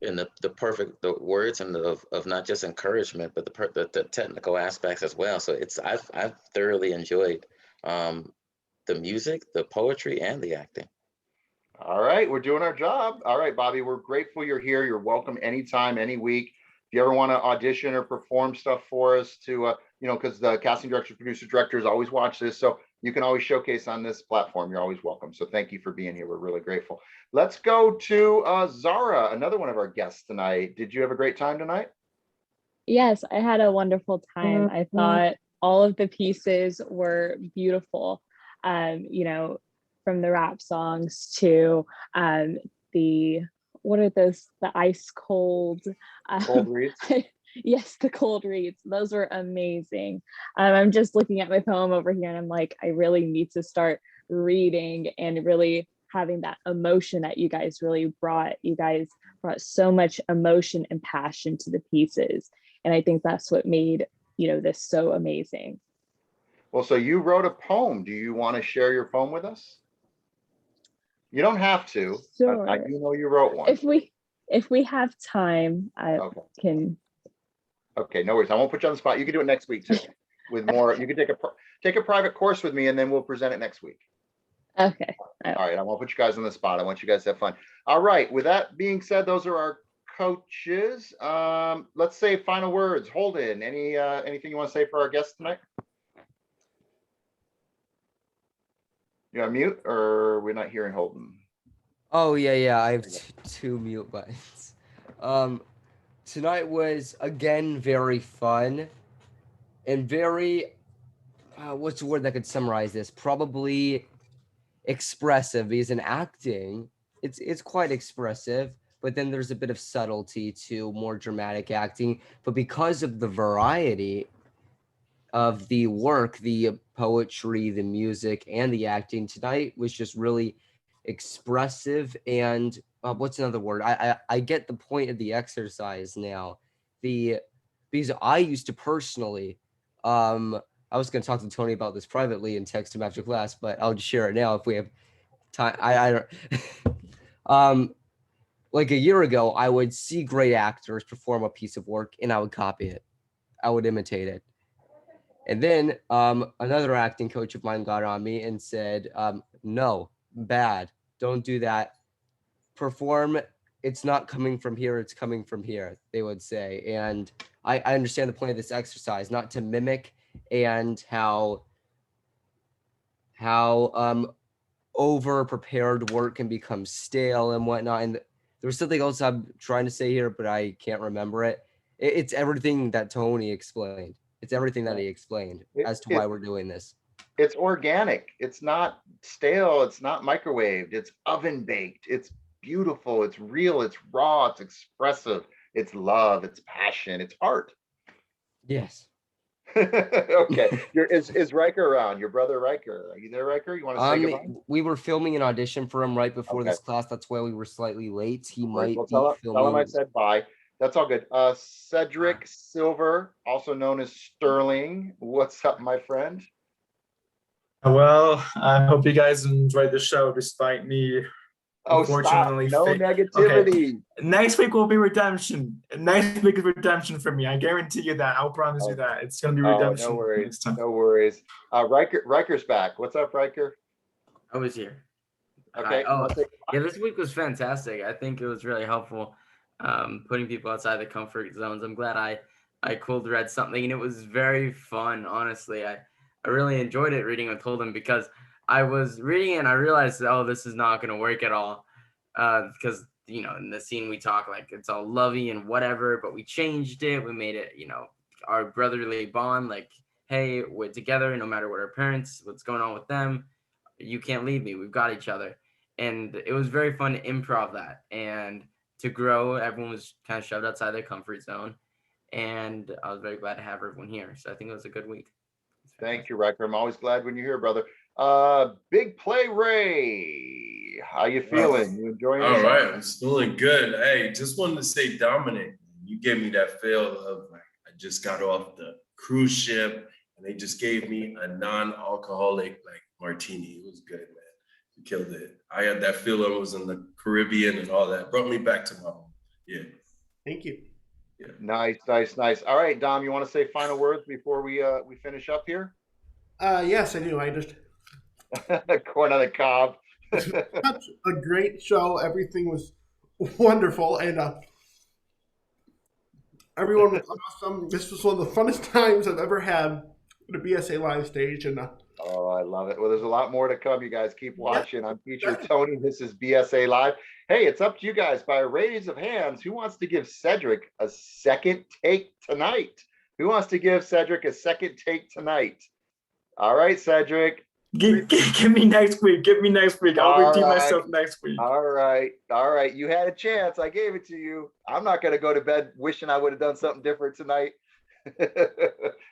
in the perfect words and of not just encouragement, but the technical aspects as well. So I've thoroughly enjoyed the music, the poetry, and the acting. All right, we're doing our job. All right, Bobby, we're grateful you're here. You're welcome anytime, any week. If you ever want to audition or perform stuff for us to, because the casting directors, producer, directors always watch this. So you can always showcase on this platform. You're always welcome. So thank you for being here. We're really grateful. Let's go to Zara, another one of our guests tonight. Did you have a great time tonight? Yes, I had a wonderful time. I thought all of the pieces were beautiful. From the rap songs to the ice cold reads. Yes, the cold reads. Those were amazing. I'm just looking at my poem over here and I'm like, I really need to start reading and really having that emotion that you guys really brought. You guys brought so much emotion and passion to the pieces. And I think that's what made, this so amazing. Well, so you wrote a poem. Do you want to share your poem with us? You don't have to, sure. But I do know you wrote one. If we If we have time, I Okay. can. Okay, no worries. I won't put you on the spot. You can do it next week too. With more, you can take a private course with me, and then we'll present it next week. Okay. All right, I won't put you guys on the spot. I want you guys to have fun. All right. With that being said, those are our coaches. Let's say final words. Holden, anything you want to say for our guests tonight? You're on mute, or we're not hearing Holden? Oh yeah, I have two mute buttons. Tonight was again very fun and very what's the word that could summarize this? Probably expressive, because in acting, it's quite expressive, but then there's a bit of subtlety to more dramatic acting. But because of the variety of the work, the poetry, the music, and the acting, tonight was just really expressive. And what's another word? I get the point of the exercise now. Because I used to personally, I was going to talk to Tony about this privately and text him after class, but I'll just share it now if we have time. I don't. Like a year ago, I would see great actors perform a piece of work and I would copy it. I would imitate it. And then another acting coach of mine got on me and said, no, bad. Don't do that. Perform. It's not coming from here. It's coming from here, they would say. And I understand the point of this exercise, not to mimic, and how over prepared work can become stale and whatnot. And there's something else I'm trying to say here, but I can't remember it. It's everything that Tony explained. It's everything that he explained as to why we're doing this. It's organic. It's not stale. It's not microwaved. It's oven baked. It's beautiful. It's real. It's raw. It's expressive. It's love. It's passion. It's art. Yes. Okay. Is Ryker around? Your brother Ryker? Are you there, Ryker? You want to say goodbye? We were filming an audition for him right before this class. That's why we were slightly late. He might be tell filming. him I said bye. That's all good. Cedric Silver, also known as Sterling. What's up, my friend? Well, I hope you guys enjoyed the show despite me. Unfortunately, no negativity. Okay. Next week will be redemption. Next week is redemption for me. I guarantee you that. I'll promise you that. It's going to be redemption. No worries. No worries. Ryker's back. What's up, Ryker? I was here. Okay. Yeah, this week was fantastic. I think it was really helpful, putting people outside the comfort zones. I'm glad I cold read something, and it was very fun. Honestly, I really enjoyed it reading with Holden, because I was reading it and I realized, oh, this is not going to work at all, because in the scene we talk like it's all lovey and whatever, but we changed it. We made it, our brotherly bond. Like, hey, we're together no matter what our parents, what's going on with them. You can't leave me. We've got each other. And it was very fun to improv that and to grow. Everyone was kind of shoved outside their comfort zone, and I was very glad to have everyone here. So I think it was a good week. Thank you, Ryker. I'm always glad when you're here, brother. Big Play Ray, how you feeling? You enjoying it? All right, I'm feeling good. Hey, just wanted to say, Domenic, you gave me that feel of like I just got off the cruise ship and they just gave me a non-alcoholic like martini. It was good, man. You killed it. I had that feeling. I was in the Caribbean and all that. Brought me back to my home. Yeah. Thank you. Yeah. Nice. All right, Dom, you want to say final words before we finish up here? Yes, I do. I just corn on the cob. Such a great show. Everything was wonderful, and everyone was awesome. This was one of the funnest times I've ever had at the BSA Live stage, and oh, I love it. Well, there's a lot more to come. You guys keep watching. I'm teacher Tony. This is BSA Live. Hey, it's up to you guys. By a raise of hands, who wants to give Cedric a second take tonight? Who wants to give Cedric a second take tonight? All right, Cedric. Give me next week. Give me next week. I'll redeem myself next week. All right. You had a chance. I gave it to you. I'm not going to go to bed wishing I would have done something different tonight.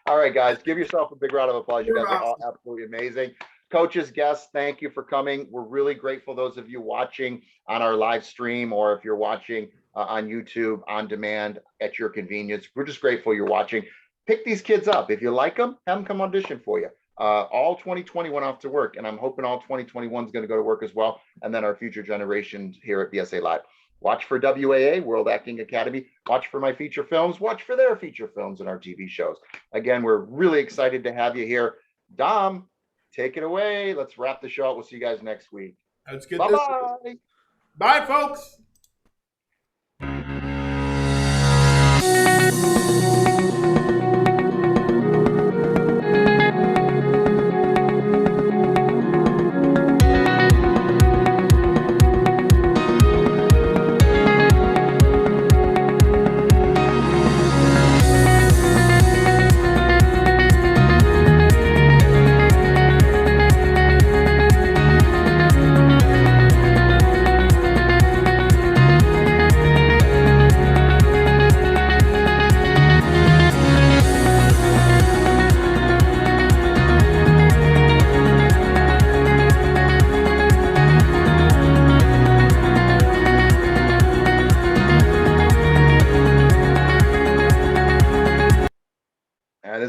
All right, guys, give yourself a big round of applause. You guys are all absolutely amazing. Coaches, guests, thank you for coming. We're really grateful, those of you watching on our live stream, or if you're watching on YouTube on demand at your convenience. We're just grateful you're watching. Pick these kids up. If you like them, have them come audition for you. All 2020 went off to work, and I'm hoping all 2021 is going to go to work as well, and then our future generations here at BSA Live. Watch for WAA, World Acting Academy. Watch for my feature films. Watch for their feature films and our TV shows. Again, we're really excited to have you here. Dom, take it away. Let's wrap the show out. We'll see you guys next week. Let's get Bye-bye. this. Bye, folks.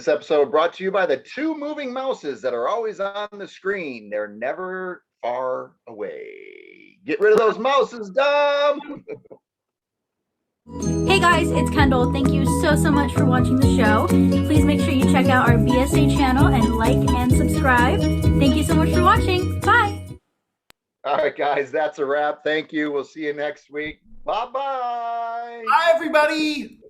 This episode brought to you by the two moving mouses that are always on the screen. They're never far away. Get rid of those mouses, Dom. Hey guys, it's Kendall. Thank you so much for watching the show. Please make sure you check out our BSA channel and like and subscribe. Thank you so much for watching. Bye. All right, guys, that's a wrap. Thank you. We'll see you next week. Bye-bye. Bye, everybody.